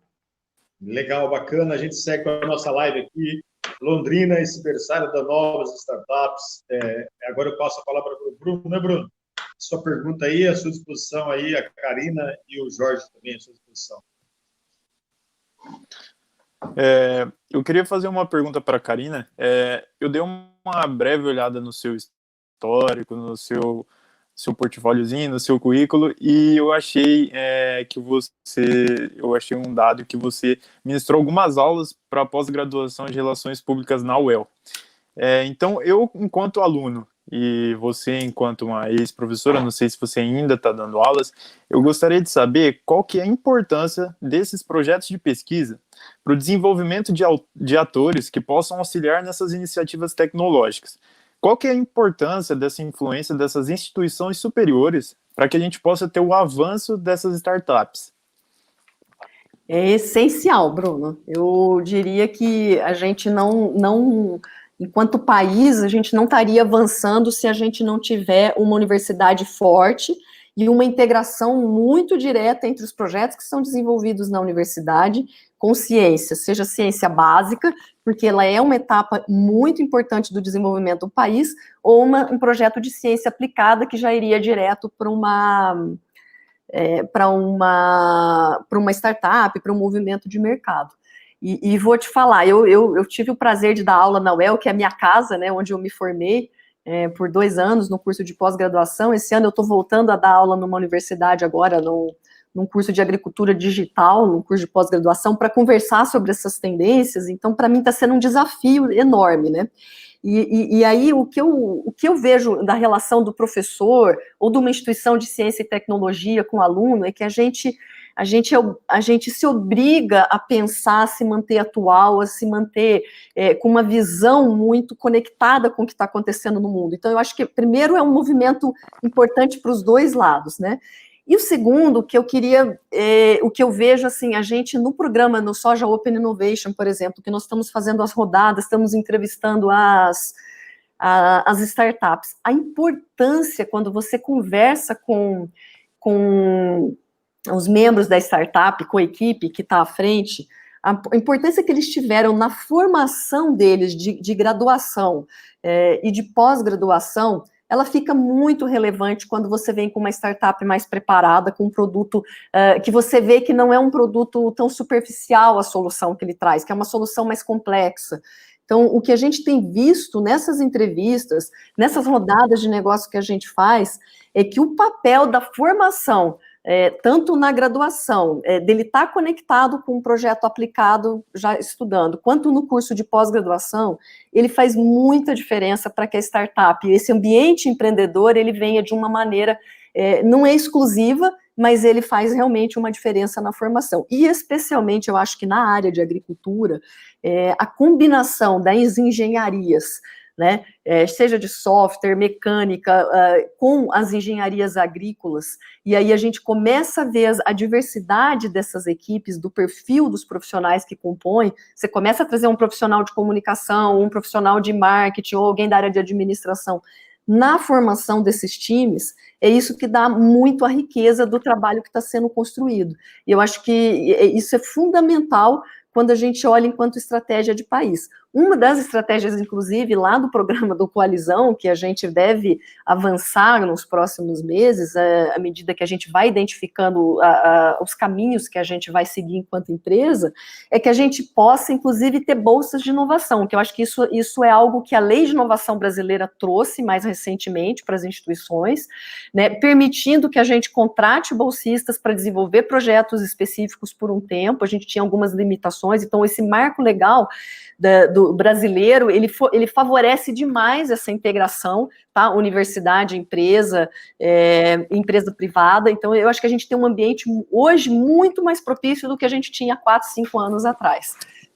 Speaker 1: Legal, bacana. A gente segue com a nossa live aqui. Londrina, esse berçário das novas startups. Agora eu passo a palavra para o Bruno, né, Bruno? Sua pergunta aí, à sua disposição aí, a Karina e o Jorge também à sua disposição.
Speaker 4: Eu queria fazer uma pergunta para a Karina. Eu dei uma breve olhada no seu histórico, no seu portfóliozinho, no seu currículo, e eu achei um dado que você ministrou algumas aulas para pós-graduação de Relações Públicas na UEL. Então, eu, enquanto aluno, e você, enquanto uma ex-professora, não sei se você ainda está dando aulas, eu gostaria de saber qual que é a importância desses projetos de pesquisa para o desenvolvimento de atores que possam auxiliar nessas iniciativas tecnológicas. Qual que é a importância dessa influência dessas instituições superiores para que a gente possa ter o avanço dessas startups?
Speaker 3: É essencial, Bruno. Eu diria que a gente não, enquanto país, a gente não estaria avançando se a gente não tiver uma universidade forte e uma integração muito direta entre os projetos que são desenvolvidos na universidade com ciência, seja ciência básica, porque ela é uma etapa muito importante do desenvolvimento do país, ou um projeto de ciência aplicada que já iria direto para uma startup, para um movimento de mercado. E vou te falar, eu tive o prazer de dar aula na UEL, que é a minha casa, né, onde eu me formei por 2 anos no curso de pós-graduação. Esse ano eu estou voltando a dar aula numa universidade agora, num curso de agricultura digital, num curso de pós-graduação, para conversar sobre essas tendências. Então, para mim, está sendo um desafio enorme, né? E aí, o que eu vejo da relação do professor ou de uma instituição de ciência e tecnologia com o aluno é que a gente se obriga a pensar, a se manter atual, a se manter com uma visão muito conectada com o que está acontecendo no mundo. Então, eu acho que, primeiro, é um movimento importante para os dois lados, né? E o segundo, que eu queria, o que eu vejo, assim, a gente no programa, no Soja Open Innovation, por exemplo, que nós estamos fazendo as rodadas, estamos entrevistando as startups, a importância, quando você conversa com os membros da startup, com a equipe que está à frente, a importância que eles tiveram na formação deles de graduação e de pós-graduação, ela fica muito relevante quando você vem com uma startup mais preparada, com um produto que você vê que não é um produto tão superficial a solução que ele traz, que é uma solução mais complexa. Então, o que a gente tem visto nessas entrevistas, nessas rodadas de negócio que a gente faz, é que o papel da formação, tanto na graduação, dele estar conectado com um projeto aplicado, já estudando, quanto no curso de pós-graduação, ele faz muita diferença para que a startup, esse ambiente empreendedor, ele venha de uma maneira, não é exclusiva, mas ele faz realmente uma diferença na formação. E, especialmente, eu acho que na área de agricultura, a combinação das engenharias, né, seja de software, mecânica, com as engenharias agrícolas, e aí a gente começa a ver a diversidade dessas equipes, do perfil dos profissionais que compõem, você começa a trazer um profissional de comunicação, um profissional de marketing, ou alguém da área de administração, na formação desses times, é isso que dá muito a riqueza do trabalho que está sendo construído. E eu acho que isso é fundamental quando a gente olha enquanto estratégia de país. Uma das estratégias, inclusive, lá do programa do Coalizão, que a gente deve avançar nos próximos meses, à medida que a gente vai identificando os caminhos que a gente vai seguir enquanto empresa, é que a gente possa, inclusive, ter bolsas de inovação, que eu acho que isso é algo que a Lei de Inovação Brasileira trouxe mais recentemente para as instituições, né, permitindo que a gente contrate bolsistas para desenvolver projetos específicos por um tempo. A gente tinha algumas limitações, então esse marco legal do brasileiro, ele favorece demais essa integração, tá? Universidade, empresa, empresa privada. Então eu acho que a gente tem um ambiente hoje muito mais propício do que a gente tinha 4, 5 anos atrás.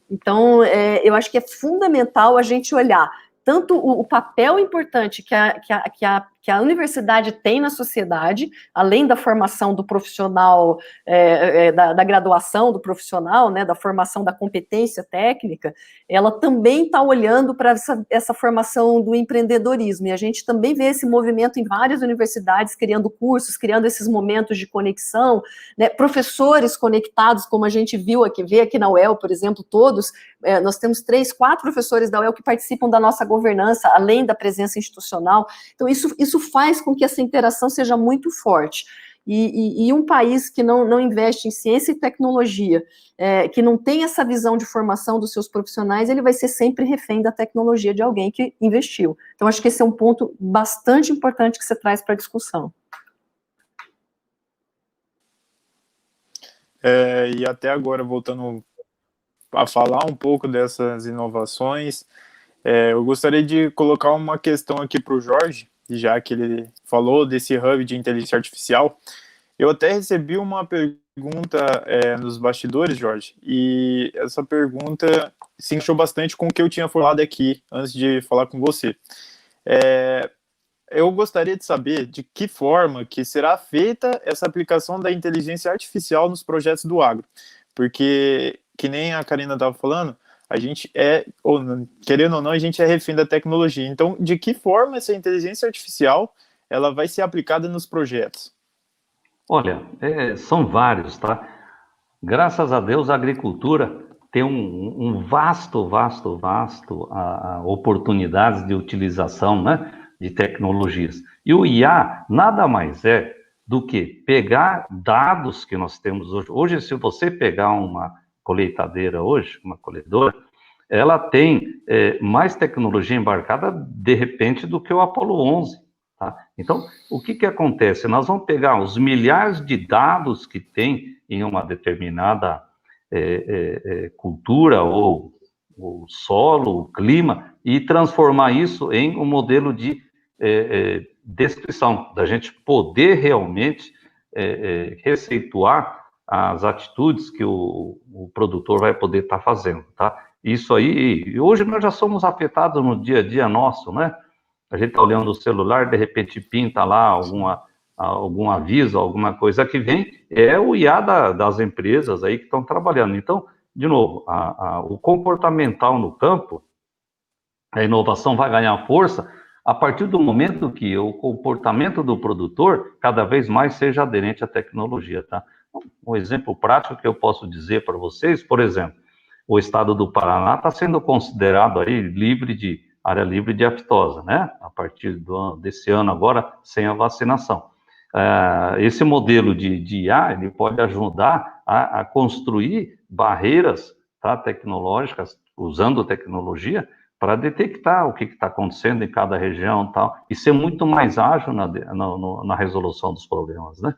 Speaker 3: Então eu acho que é fundamental a gente olhar tanto o papel importante que a universidade tem na sociedade, além da formação do profissional, da graduação do profissional, né, da formação da competência técnica, ela também está olhando para essa formação do empreendedorismo, e a gente também vê esse movimento em várias universidades, criando cursos, criando esses momentos de conexão, né, professores conectados, como a gente vê aqui na UEL, por exemplo, todos, nós temos 3, 4 professores da UEL que participam da nossa governança, além da presença institucional. Então isso faz com que essa interação seja muito forte. E um país que não investe em ciência e tecnologia, que não tem essa visão de formação dos seus profissionais, ele vai ser sempre refém da tecnologia de alguém que investiu. Então, acho que esse é um ponto bastante importante que você traz para a discussão.
Speaker 4: E até agora, voltando a falar um pouco dessas inovações, eu gostaria de colocar uma questão aqui para o Jorge, já que ele falou desse hub de inteligência artificial. Eu até recebi uma pergunta nos bastidores, Jorge, e essa pergunta se encaixou bastante com o que eu tinha falado aqui antes de falar com você. Eu gostaria de saber de que forma que será feita essa aplicação da inteligência artificial nos projetos do agro, porque, que nem a Karina estava falando, a gente querendo ou não, a gente é refém da tecnologia. Então, de que forma essa inteligência artificial ela vai ser aplicada nos projetos?
Speaker 2: Olha, são vários, tá? Graças a Deus, a agricultura tem um vasto oportunidades de utilização, né, de tecnologias. E o IA nada mais é do que pegar dados que nós temos hoje. Hoje, se você pegar uma colheitadeira hoje, uma colhedora, ela tem mais tecnologia embarcada, de repente, do que o Apollo 11. Tá? Então, o que acontece? Nós vamos pegar os milhares de dados que tem em uma determinada cultura, ou o solo, o clima, e transformar isso em um modelo de descrição, da gente poder realmente receituar as atitudes que o produtor vai poder estar fazendo, tá? Isso aí, hoje nós já somos afetados no dia a dia nosso, né? A gente está olhando o celular, de repente pinta lá algum aviso, alguma coisa que vem, é o IA das empresas aí que estão trabalhando. Então, de novo, o comportamental no campo, a inovação vai ganhar força a partir do momento que o comportamento do produtor cada vez mais seja aderente à tecnologia, tá? Um exemplo prático que eu posso dizer para vocês, por exemplo, o estado do Paraná está sendo considerado aí área livre de aftosa, né? A partir desse ano agora, sem a vacinação. Esse modelo de IA, ele pode ajudar a construir barreiras, tá, tecnológicas, usando tecnologia, para detectar o que está acontecendo em cada região e tal, e ser muito mais ágil na resolução dos problemas, né?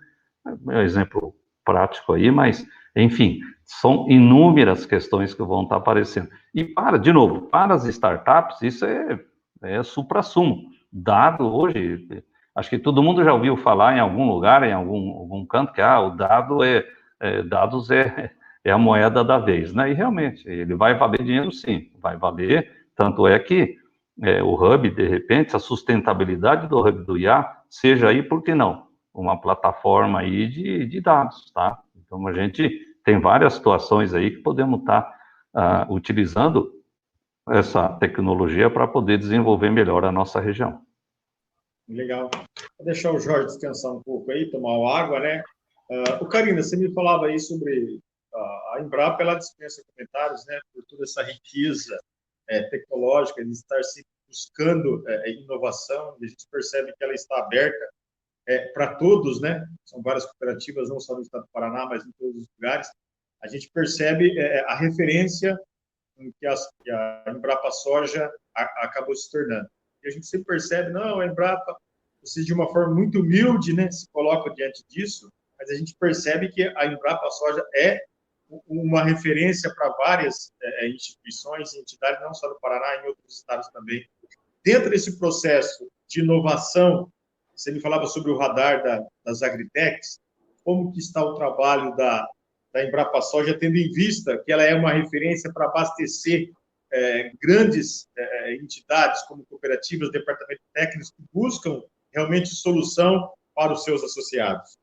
Speaker 2: É um exemplo prático aí, mas, enfim, são inúmeras questões que vão estar aparecendo. E, de novo, para as startups, isso é supra-sumo. Dado hoje, acho que todo mundo já ouviu falar em algum lugar, em algum canto, que o dados é a moeda da vez, né? E realmente, ele vai valer dinheiro, sim, vai valer. Tanto é que o hub, de repente, a sustentabilidade do hub do IA seja aí, por que não? Uma plataforma aí de dados, tá? Então, a gente tem várias situações aí que podemos estar utilizando essa tecnologia para poder desenvolver melhor a nossa região.
Speaker 1: Legal. Vou deixar o Jorge descansar um pouco aí, tomar uma água, né? O Karina, você me falava aí sobre a Embrapa, ela dispensa comentários, né? Por toda essa riqueza tecnológica, de estar sempre buscando inovação, e a gente percebe que ela está aberta para todos, né? São várias cooperativas, não só no estado do Paraná, mas em todos os lugares. A gente percebe a referência em que a Embrapa Soja acabou se tornando. E a gente sempre percebe, não, a Embrapa, vocês de uma forma muito humilde, né, se colocam diante disso, mas a gente percebe que a Embrapa Soja é uma referência para várias instituições e entidades, não só no Paraná, em outros estados também. Dentro desse processo de inovação, você me falava sobre o radar das agritechs, como que está o trabalho da Embrapa Soja, tendo em vista que ela é uma referência para abastecer grandes entidades, como cooperativas, departamentos técnicos, que buscam realmente solução para os seus associados.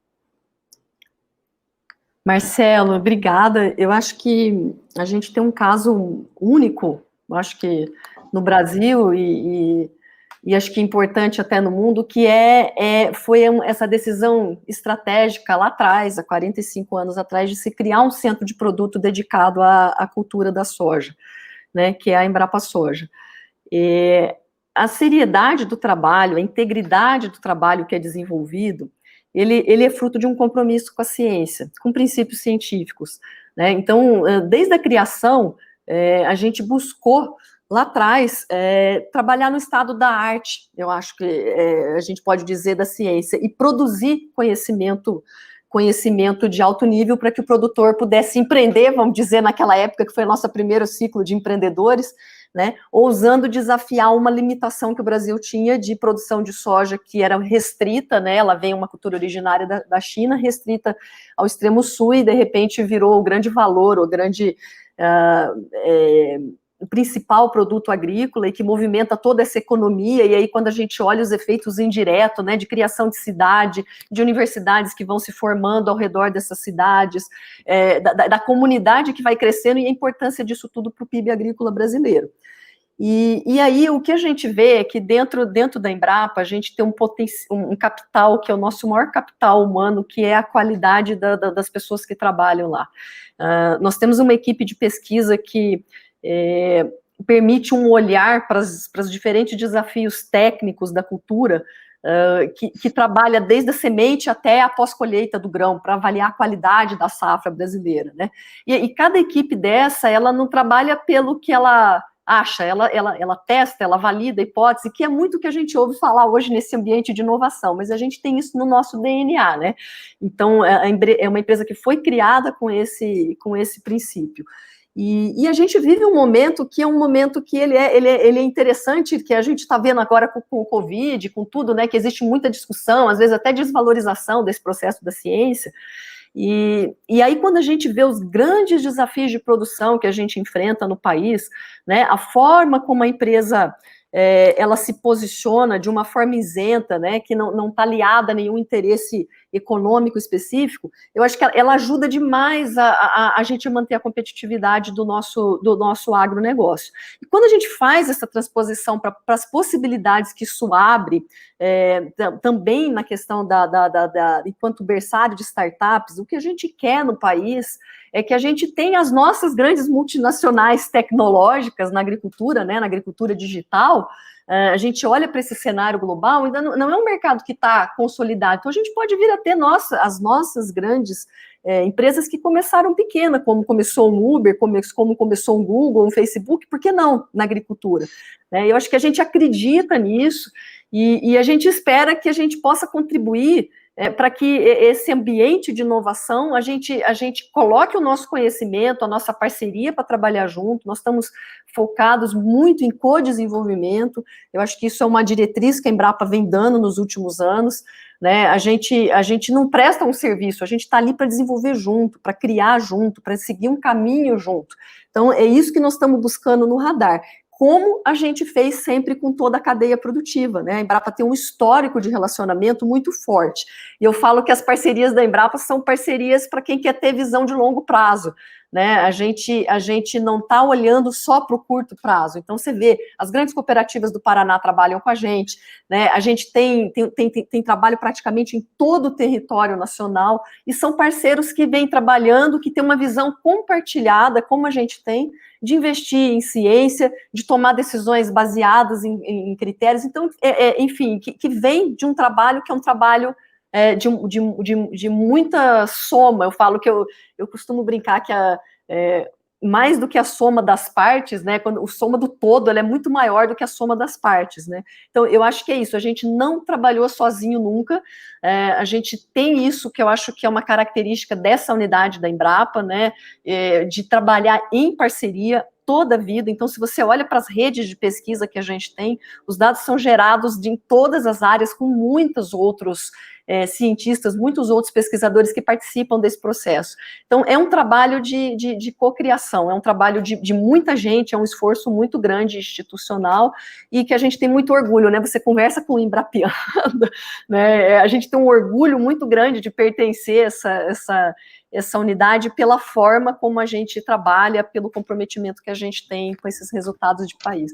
Speaker 3: Marcelo, obrigada. Eu acho que a gente tem um caso único, eu acho que no Brasil e acho que importante até no mundo, que foi essa decisão estratégica lá atrás, há 45 anos atrás, de se criar um centro de produto dedicado à cultura da soja, né, que é a Embrapa Soja. A seriedade do trabalho, a integridade do trabalho que é desenvolvido, ele é fruto de um compromisso com a ciência, com princípios científicos, né? Então, desde a criação, a gente buscou lá atrás, trabalhar no estado da arte, eu acho que a gente pode dizer da ciência, e produzir conhecimento de alto nível para que o produtor pudesse empreender, vamos dizer, naquela época que foi o nosso primeiro ciclo de empreendedores, né, ousando desafiar uma limitação que o Brasil tinha de produção de soja, que era restrita, né, ela vem uma cultura originária da China, restrita ao extremo sul, e de repente virou o grande valor, o grande o principal produto agrícola e que movimenta toda essa economia. E aí, quando a gente olha os efeitos indiretos, né, de criação de cidade, de universidades que vão se formando ao redor dessas cidades, da comunidade que vai crescendo, e a importância disso tudo para o PIB agrícola brasileiro. E aí, o que a gente vê é que dentro da Embrapa, a gente tem um capital, que é o nosso maior capital humano, que é a qualidade das pessoas que trabalham lá. Nós temos uma equipe de pesquisa que permite um olhar para os diferentes desafios técnicos da cultura, que trabalha desde a semente até a pós-colheita do grão, para avaliar a qualidade da safra brasileira, né? E cada equipe dessa, ela não trabalha pelo que ela acha, ela testa, ela valida a hipótese, que é muito o que a gente ouve falar hoje nesse ambiente de inovação, mas a gente tem isso no nosso DNA, né? Então, é uma empresa que foi criada com esse princípio. E a gente vive um momento que é um momento que ele é interessante, que a gente está vendo agora com o Covid, com tudo, né, que existe muita discussão, às vezes até desvalorização desse processo da ciência, e aí quando a gente vê os grandes desafios de produção que a gente enfrenta no país, né, a forma como a empresa ela se posiciona de uma forma isenta, né, que não está aliada a nenhum interesse econômico específico, eu acho que ela ajuda demais a gente manter a competitividade do nosso agronegócio. E quando a gente faz essa transposição para as possibilidades que isso abre, também na questão enquanto berçário de startups, o que a gente quer no país é que a gente tenha as nossas grandes multinacionais tecnológicas na agricultura, né, na agricultura digital. A gente olha para esse cenário global, ainda não é um mercado que está consolidado, então a gente pode vir a ter as nossas grandes empresas que começaram pequena, como começou um Uber, como começou um Google, um Facebook, por que não na agricultura? Eu acho que a gente acredita nisso, e a gente espera que a gente possa contribuir para que esse ambiente de inovação, a gente coloque o nosso conhecimento, a nossa parceria para trabalhar junto. Nós estamos focados muito em co-desenvolvimento. Eu acho que isso é uma diretriz que a Embrapa vem dando nos últimos anos, né? A gente não presta um serviço, a gente está ali para desenvolver junto, para criar junto, para seguir um caminho junto. Então, é isso que nós estamos buscando no radar. como a gente fez sempre com toda a cadeia produtiva, né? A Embrapa tem um histórico de relacionamento muito forte. E eu falo que as parcerias da Embrapa são parcerias para quem quer ter visão de longo prazo, né? A gente não está olhando só para o curto prazo. Então, você vê, as grandes cooperativas do Paraná trabalham com a gente, né? A gente tem trabalho praticamente em todo o território nacional, e são parceiros que vêm trabalhando, que têm uma visão compartilhada, como a gente tem, de investir em ciência, de tomar decisões baseadas em critérios. Então, enfim, que vem de um trabalho que é um trabalho de muita soma. Eu falo que eu costumo brincar que mais do que a soma das partes, né, quando a soma do todo, ela é muito maior do que a soma das partes, né? Então, eu acho que é isso, a gente não trabalhou sozinho nunca, a gente tem isso que eu acho que é uma característica dessa unidade da Embrapa, né, de trabalhar em parceria toda a vida. Então, se você olha para as redes de pesquisa que a gente tem, os dados são gerados em todas as áreas, com muitos outros cientistas, muitos outros pesquisadores que participam desse processo. Então, é um trabalho de cocriação, é um trabalho de muita gente, é um esforço muito grande institucional, e que a gente tem muito orgulho, né? Você conversa com o embrapiano, né? A gente tem um orgulho muito grande de pertencer a essa unidade pela forma como a gente trabalha, pelo comprometimento que a gente tem com esses resultados de país.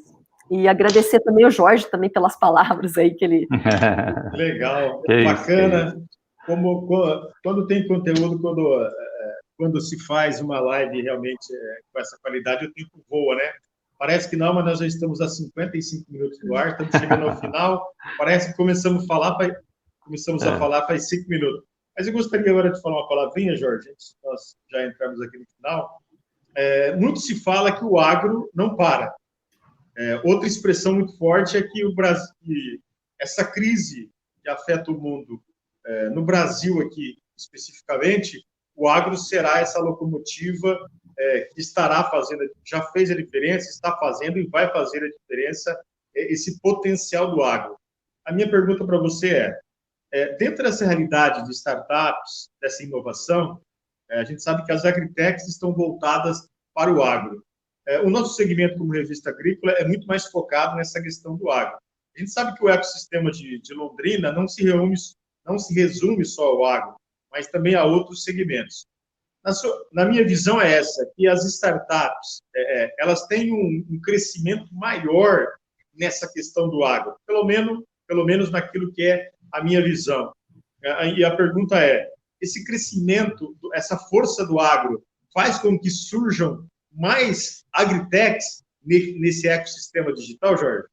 Speaker 3: E agradecer também ao Jorge também pelas palavras aí que ele...
Speaker 1: Legal,
Speaker 2: que
Speaker 1: bacana.
Speaker 2: isso.
Speaker 1: Quando tem conteúdo, quando se faz uma live realmente com essa qualidade, o tempo voa, né? Parece que não, mas nós já estamos a 55 minutos no ar, estamos chegando ao final. Parece que começamos a falar faz 5 minutos. Mas eu gostaria agora de falar uma palavrinha, Jorge, antes de nós já entrarmos aqui no final. Muito se fala que o agro não para. Outra expressão muito forte é que o Brasil, essa crise que afeta o mundo, no Brasil aqui especificamente, o agro será essa locomotiva que estará fazendo, já fez a diferença, está fazendo e vai fazer a diferença, esse potencial do agro. A minha pergunta para você dentro dessa realidade de startups, dessa inovação, a gente sabe que as agritechs estão voltadas para o agro. O nosso segmento como revista agrícola é muito mais focado nessa questão do agro. A gente sabe que o ecossistema de Londrina não se resume só ao agro, mas também a outros segmentos. Na minha visão é essa, que as startups, elas têm um crescimento maior nessa questão do agro, pelo menos naquilo que é a minha visão. E a pergunta esse crescimento, essa força do agro, faz com que surjam mais agritechs nesse ecossistema digital, Jorge?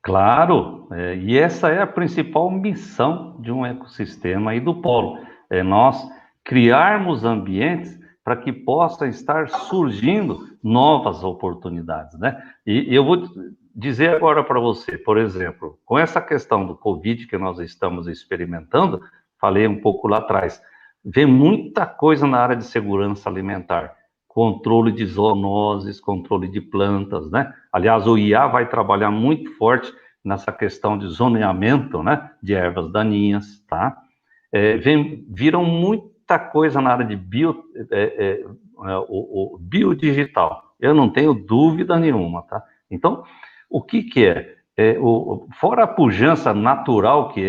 Speaker 2: Claro, e essa é a principal missão de um ecossistema e do polo. Nós criarmos ambientes para que possam estar surgindo novas oportunidades, né? E eu vou dizer agora para você, por exemplo, com essa questão do Covid que nós estamos experimentando, falei um pouco lá atrás, vem muita coisa na área de segurança alimentar, controle de zoonoses, controle de plantas, né? Aliás, o IA vai trabalhar muito forte nessa questão de zoneamento, né? De ervas daninhas, tá? Viram muita coisa na área de biodigital. Eu não tenho dúvida nenhuma, tá? Então, o que é? Fora a pujança natural que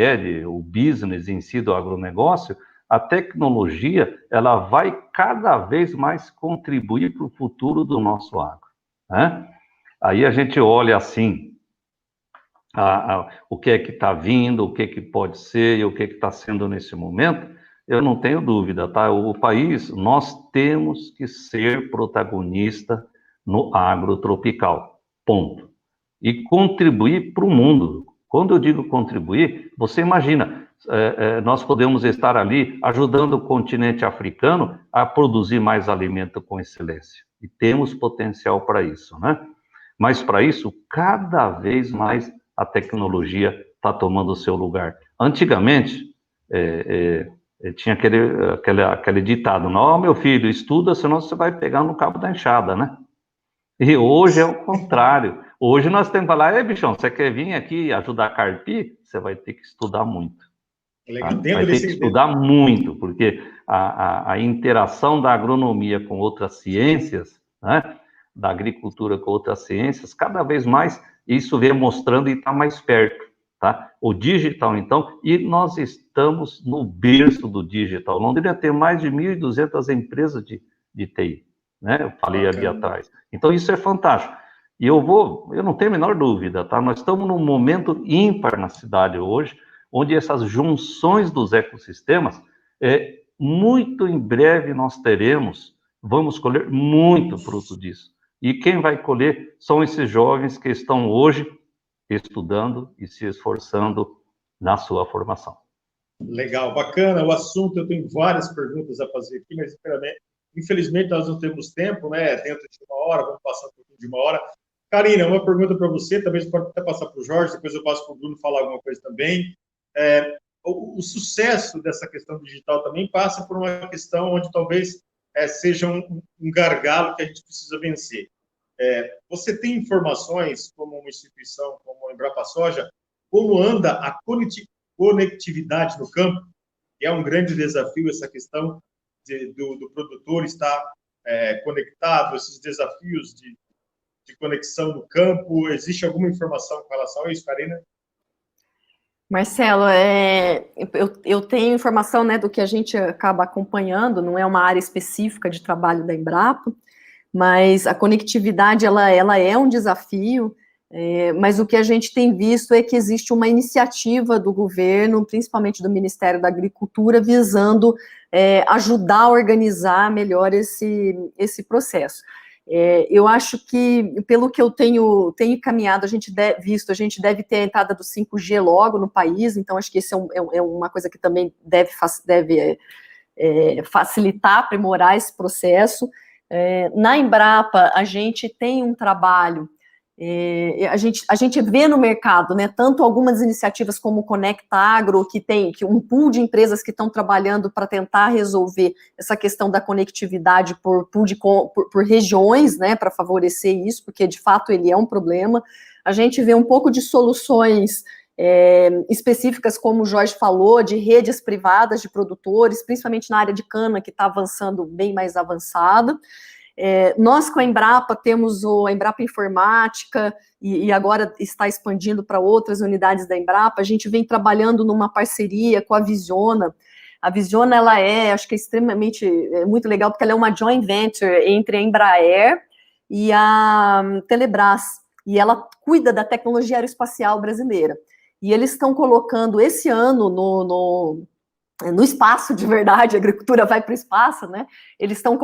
Speaker 2: o business em si do agronegócio, a tecnologia, ela vai cada vez mais contribuir para o futuro do nosso agro, né? Aí a gente olha assim, o que é que está vindo, o que é que pode ser e o que é que está sendo nesse momento, eu não tenho dúvida, tá? O país, nós temos que ser protagonista no agrotropical, ponto. E contribuir para o mundo. Quando eu digo contribuir, você imagina, nós podemos estar ali ajudando o continente africano a produzir mais alimento com excelência. E temos potencial para isso, né? Mas para isso, cada vez mais a tecnologia está tomando o seu lugar. Antigamente, tinha aquele ditado, não, meu filho, estuda, senão você vai pegar no cabo da enxada, né? E hoje é o contrário. Hoje nós temos que falar, bichão, você quer vir aqui ajudar a carpir? Você vai ter que estudar muito. Tá? Vai ter que estudar muito, porque a interação da agronomia com outras ciências, né, da agricultura com outras ciências, cada vez mais isso vem mostrando e está mais perto, tá? O digital, então, e nós estamos no berço do digital. Londrina tem mais de 1.200 empresas de TI, né? Eu falei ali atrás. Então, isso é fantástico. E eu não tenho a menor dúvida, tá? Nós estamos num momento ímpar na cidade hoje, onde essas junções dos ecossistemas, muito em breve nós vamos colher muito fruto disso. E quem vai colher são esses jovens que estão hoje estudando e se esforçando na sua formação.
Speaker 1: Legal, bacana o assunto. Eu tenho várias perguntas a fazer aqui, mas infelizmente nós não temos tempo, né? Dentro de uma hora, vamos passar um pouquinho de uma hora. Karina, uma pergunta para você, talvez pode até passar para o Jorge, depois eu passo para o Bruno falar alguma coisa também. O sucesso dessa questão digital também passa por uma questão onde talvez seja um gargalo que a gente precisa vencer. Você tem informações, como uma instituição como a Embrapa Soja, como anda a conectividade no campo? E é um grande desafio essa questão do produtor estar conectado, esses desafios de conexão no campo. Existe alguma informação com relação a isso, Karina?
Speaker 3: Marcelo, eu tenho informação, né, do que a gente acaba acompanhando, não é uma área específica de trabalho da Embrapa, mas a conectividade, ela é um desafio, mas o que a gente tem visto é que existe uma iniciativa do governo, principalmente do Ministério da Agricultura, visando ajudar a organizar melhor esse processo. Eu acho que, pelo que eu tenho caminhado, a gente deve ter a entrada do 5G logo no país, então acho que isso é uma coisa que também deve facilitar, aprimorar esse processo. Na Embrapa, a gente tem um trabalho, a gente vê no mercado, né, tanto algumas iniciativas como o Conecta Agro, que um pool de empresas que estão trabalhando para tentar resolver essa questão da conectividade por regiões, né, para favorecer isso, porque de fato ele é um problema. A gente vê um pouco de soluções específicas, como o Jorge falou, de redes privadas de produtores, principalmente na área de cana, que está avançando bem mais avançada. Nós, com a Embrapa, temos a Embrapa Informática, e agora está expandindo para outras unidades da Embrapa. A gente vem trabalhando numa parceria com a Visiona. A Visiona, ela acho que muito legal, porque ela é uma joint venture entre a Embraer e a Telebrás, e ela cuida da tecnologia aeroespacial brasileira. E eles estão colocando esse ano no espaço, de verdade, a agricultura vai para o espaço, né? Eles estão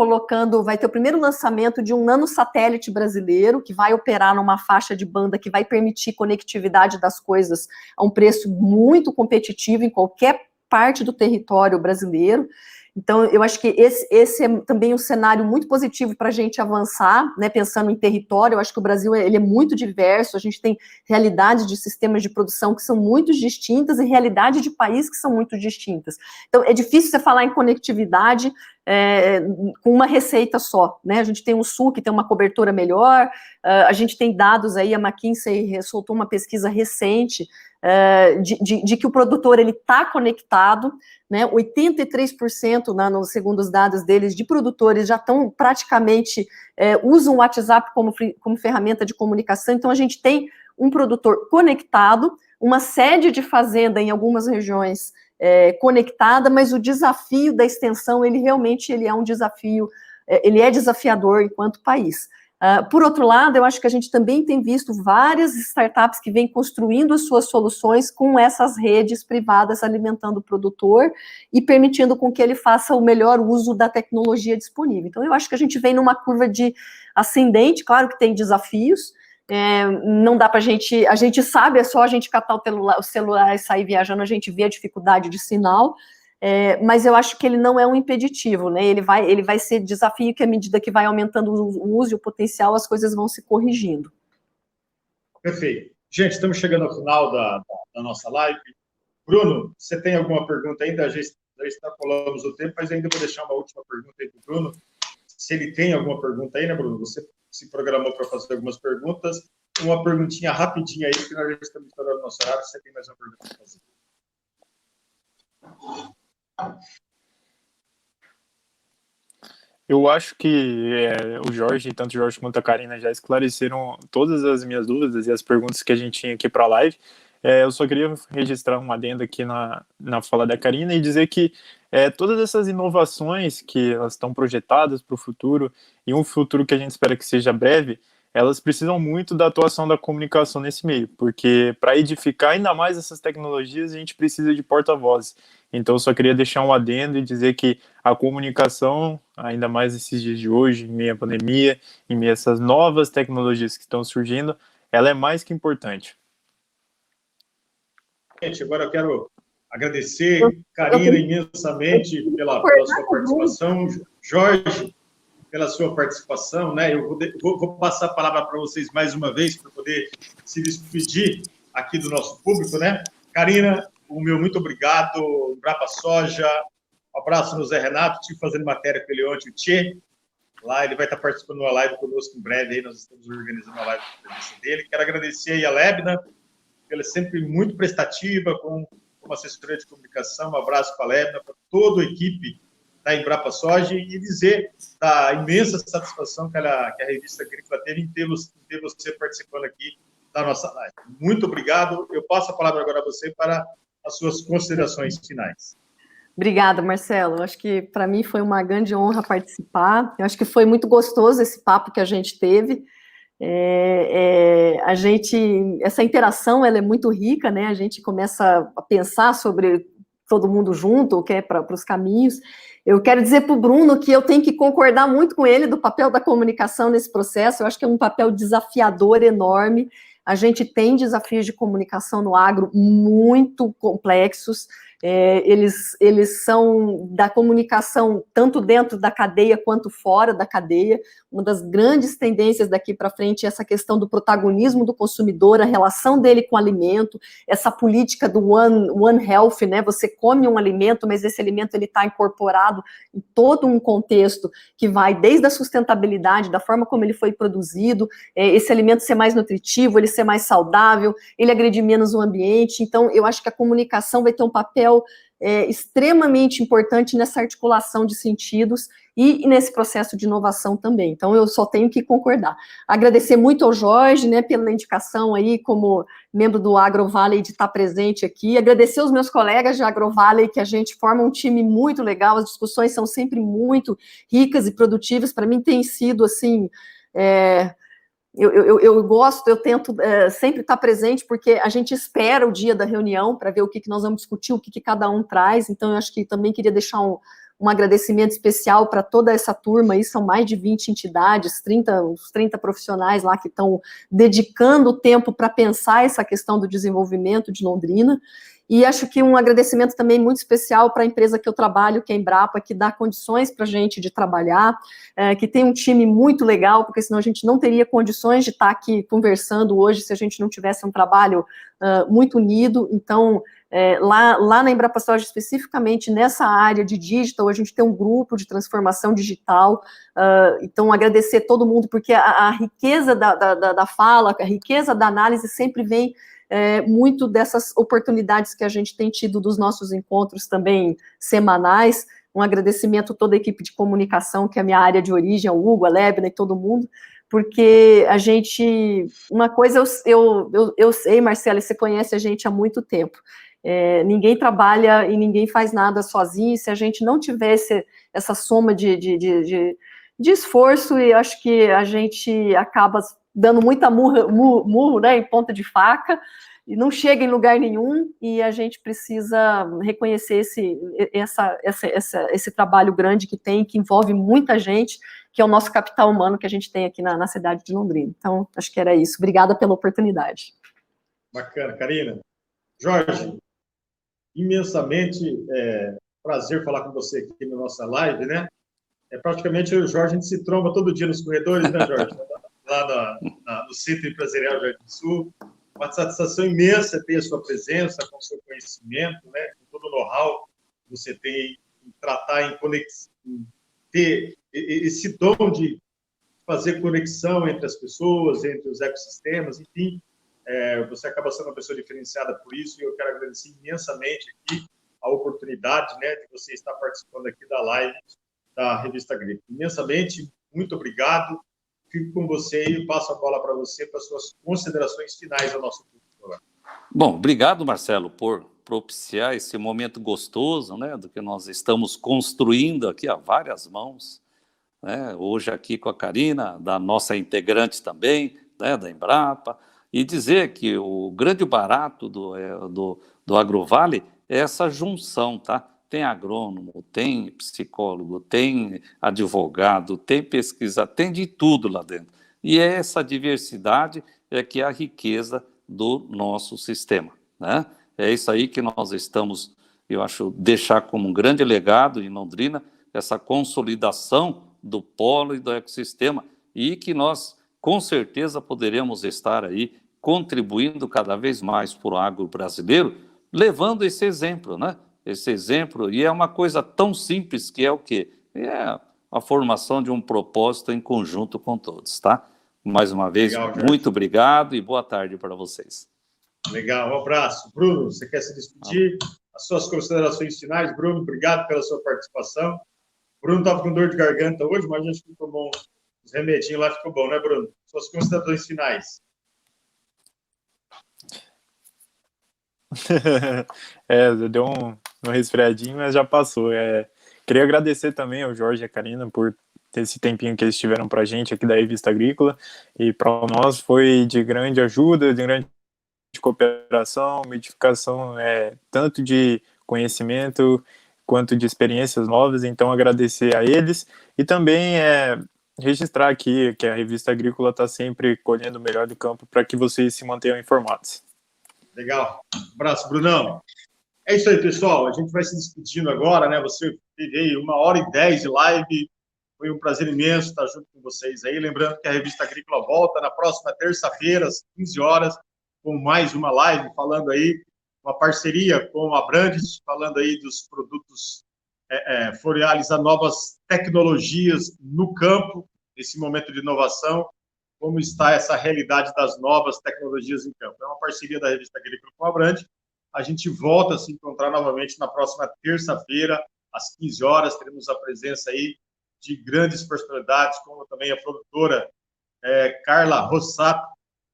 Speaker 3: vai ter o primeiro lançamento de um nanosatélite brasileiro, que vai operar numa faixa de banda que vai permitir conectividade das coisas a um preço muito competitivo em qualquer parte do território brasileiro. Então, eu acho que esse é também um cenário muito positivo para a gente avançar, né, pensando em território. Eu acho que o Brasil ele é muito diverso, a gente tem realidades de sistemas de produção que são muito distintas e realidade de país que são muito distintas. Então, é difícil você falar em conectividade com uma receita só, né? A gente tem um sul que tem uma cobertura melhor, a gente tem dados aí, a McKinsey soltou uma pesquisa recente de que o produtor ele está conectado, né? 83%, segundo os dados deles, de produtores já estão praticamente usam o WhatsApp como ferramenta de comunicação. Então a gente tem um produtor conectado, uma sede de fazenda em algumas regiões conectada, mas o desafio da extensão ele é um desafio, ele é desafiador enquanto país. Por outro lado, eu acho que a gente também tem visto várias startups que vêm construindo as suas soluções com essas redes privadas alimentando o produtor e permitindo com que ele faça o melhor uso da tecnologia disponível. Então, eu acho que a gente vem numa curva de ascendente, claro que tem desafios, não dá para a gente sabe, é só a gente catar o celular e sair viajando, a gente vê a dificuldade de sinal, mas eu acho que ele não é um impeditivo, né? Ele vai ser desafio que, à medida que vai aumentando o uso e o potencial, as coisas vão se corrigindo.
Speaker 1: Perfeito. Gente, estamos chegando ao final da nossa live. Bruno, você tem alguma pergunta ainda? Já extrapolamos o tempo, mas ainda vou deixar uma última pergunta aí para o Bruno. Se ele tem alguma pergunta aí, né, Bruno? Você se programou para fazer algumas perguntas. Uma perguntinha rapidinha aí, porque nós já estamos estourando o nosso horário. Você tem mais uma pergunta para fazer?
Speaker 4: Eu acho que o Jorge, tanto o Jorge quanto a Karina, já esclareceram todas as minhas dúvidas e as perguntas que a gente tinha aqui para a live. Eu só queria registrar um adendo aqui na fala da Karina e dizer que todas essas inovações que elas estão projetadas para o futuro, e um futuro que a gente espera que seja breve, elas precisam muito da atuação da comunicação nesse meio, porque para edificar ainda mais essas tecnologias, a gente precisa de porta-vozes. Então, eu só queria deixar um adendo e dizer que a comunicação, ainda mais nesses dias de hoje, em meio à pandemia, em meio a essas novas tecnologias que estão surgindo, ela é mais que importante.
Speaker 1: Gente, agora eu quero agradecer, Karina, imensamente pela sua participação, Jorge, pela sua participação, né? Eu vou passar a palavra para vocês mais uma vez, para poder se despedir aqui do nosso público, né? Karina, o meu muito obrigado, Embrapa Soja, um abraço no Zé Renato, estive fazendo matéria com ele ontem, o Tchê, lá ele vai estar participando de uma live conosco em breve, aí nós estamos organizando uma live com a presença dele. Quero agradecer aí a Lebna, ela é sempre muito prestativa, com uma assessoria de comunicação, um abraço para a Lebna, para toda a equipe da Embrapa Soja, e dizer da imensa satisfação que a revista Agrícola teve em ter você participando aqui da nossa live. Muito obrigado, eu passo a palavra agora a você para as suas considerações finais.
Speaker 3: Obrigada, Marcelo. Eu acho que para mim foi uma grande honra participar. Eu acho que foi muito gostoso esse papo que a gente teve. Essa interação ela é muito rica, né? A gente começa a pensar sobre todo mundo junto, o que é para os caminhos. Eu quero dizer para o Bruno que eu tenho que concordar muito com ele do papel da comunicação nesse processo. Eu acho que é um papel desafiador enorme. A gente tem desafios de comunicação no agro muito complexos. Eles são da comunicação tanto dentro da cadeia quanto fora da cadeia. Uma das grandes tendências daqui para frente é essa questão do protagonismo do consumidor, a relação dele com o alimento, essa política do One Health, né? Você come um alimento, mas esse alimento ele está incorporado em todo um contexto que vai desde a sustentabilidade, da forma como ele foi produzido, esse alimento ser mais nutritivo, ele ser mais saudável, ele agredir menos o ambiente. Então, eu acho que a comunicação vai ter um papel extremamente importante nessa articulação de sentidos e nesse processo de inovação também. Então, eu só tenho que concordar. Agradecer muito ao Jorge, né, pela indicação aí como membro do AgroValley de estar presente aqui. Agradecer aos meus colegas de AgroValley, que a gente forma um time muito legal, as discussões são sempre muito ricas e produtivas. Para mim tem sido, assim... Eu gosto, eu tento sempre estar presente, porque a gente espera o dia da reunião para ver o que nós vamos discutir, o que cada um traz. Então, eu acho que também queria deixar um agradecimento especial para toda essa turma, aí são mais de 20 entidades, uns 30 profissionais lá que estão dedicando tempo para pensar essa questão do desenvolvimento de Londrina. E acho que um agradecimento também muito especial para a empresa que eu trabalho, que é a Embrapa, que dá condições para a gente de trabalhar, que tem um time muito legal, porque senão a gente não teria condições de estar aqui conversando hoje se a gente não tivesse um trabalho muito unido. Então, lá na Embrapa Soja, especificamente nessa área de digital, a gente tem um grupo de transformação digital. Então, agradecer todo mundo, porque a riqueza da fala, a riqueza da análise sempre vem muito dessas oportunidades que a gente tem tido dos nossos encontros também semanais. Um agradecimento a toda a equipe de comunicação, que é a minha área de origem, ao Hugo, a Lebna e todo mundo, porque a gente... Uma coisa eu sei, Marcelo, você conhece a gente há muito tempo. Ninguém trabalha e ninguém faz nada sozinho, e se a gente não tivesse essa soma de esforço, e acho que a gente acaba dando muita murro, né, em ponta de faca, e não chega em lugar nenhum, e a gente precisa reconhecer esse trabalho grande que tem, que envolve muita gente, que é o nosso capital humano que a gente tem aqui na cidade de Londrina. Então, acho que era isso. Obrigada pela oportunidade.
Speaker 1: Bacana, Karina. Jorge, imensamente prazer falar com você aqui na nossa live, né? Praticamente eu e o Jorge, a gente se tromba todo dia nos corredores, né, Jorge? Lá no Centro Empresarial Jardim Sul. Uma satisfação imensa ter a sua presença, com o seu conhecimento, né, com todo o know-how que você tem em tratar, em ter esse dom de fazer conexão entre as pessoas, entre os ecossistemas, enfim. Você acaba sendo uma pessoa diferenciada por isso, e eu quero agradecer imensamente aqui a oportunidade, né, de você estar participando aqui da live da Revista Agrícola. Imensamente, muito obrigado. Fico com você e passo a bola para você, para suas considerações finais ao nosso público.
Speaker 2: Bom, obrigado, Marcelo, por propiciar esse momento gostoso, né, do que nós estamos construindo aqui a várias mãos, né, hoje aqui com a Karina, da nossa integrante também, né, da Embrapa, e dizer que o grande barato do AgroVale é essa junção, tá? Tem agrônomo, tem psicólogo, tem advogado, tem pesquisa, tem de tudo lá dentro. E essa diversidade é que é a riqueza do nosso sistema, né? É isso aí que nós estamos, eu acho, deixar como um grande legado em Londrina, essa consolidação do polo e do ecossistema, e que nós, com certeza, poderemos estar aí contribuindo cada vez mais para o agro brasileiro, levando esse exemplo, né? Esse exemplo, e é uma coisa tão simples que é o quê? É a formação de um propósito em conjunto com todos, tá? Mais uma vez,
Speaker 1: Legal,
Speaker 2: muito obrigado e boa tarde para vocês.
Speaker 1: Legal, um abraço. Bruno, você quer se despedir? As suas considerações finais, Bruno, obrigado pela sua participação. Bruno estava com dor de garganta hoje, mas acho que tomou uns remedinhos lá, ficou bom, né, Bruno? Suas considerações finais.
Speaker 4: Deu um resfriadinho, mas já passou. Queria agradecer também ao Jorge e a Karina por ter esse tempinho que eles tiveram para a gente aqui da Revista Agrícola, e para nós foi de grande ajuda, de grande cooperação, edificação, tanto de conhecimento quanto de experiências novas. Então agradecer a eles e também registrar aqui que a Revista Agrícola está sempre colhendo o melhor do campo para que vocês se mantenham informados.
Speaker 1: Legal. Um abraço, Brunão. É isso aí, pessoal. A gente vai se despedindo agora, né? Você teve aí 1h10 de live. Foi um prazer imenso estar junto com vocês aí. Lembrando que a Revista Agrícola volta na próxima terça-feira, às 15 horas, com mais uma live, falando aí, uma parceria com a Brandes, falando aí dos produtos floreais, a novas tecnologias no campo, nesse momento de inovação, como está essa realidade das novas tecnologias em campo. É uma parceria da Revista Agrícola com a Brandes. A gente volta a se encontrar novamente na próxima terça-feira, às 15 horas. Teremos a presença aí de grandes personalidades, como também a produtora Carla Rossato,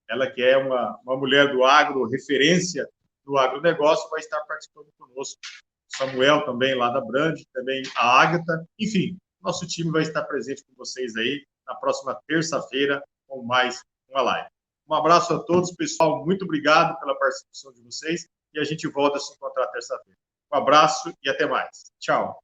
Speaker 1: ela que é uma mulher do agro, referência do agronegócio, vai estar participando conosco. Samuel também, lá da Brand, também a Ágata. Enfim, nosso time vai estar presente com vocês aí na próxima terça-feira com mais uma live. Um abraço a todos, pessoal. Muito obrigado pela participação de vocês e a gente volta a se encontrar terça-feira. Um abraço e até mais. Tchau.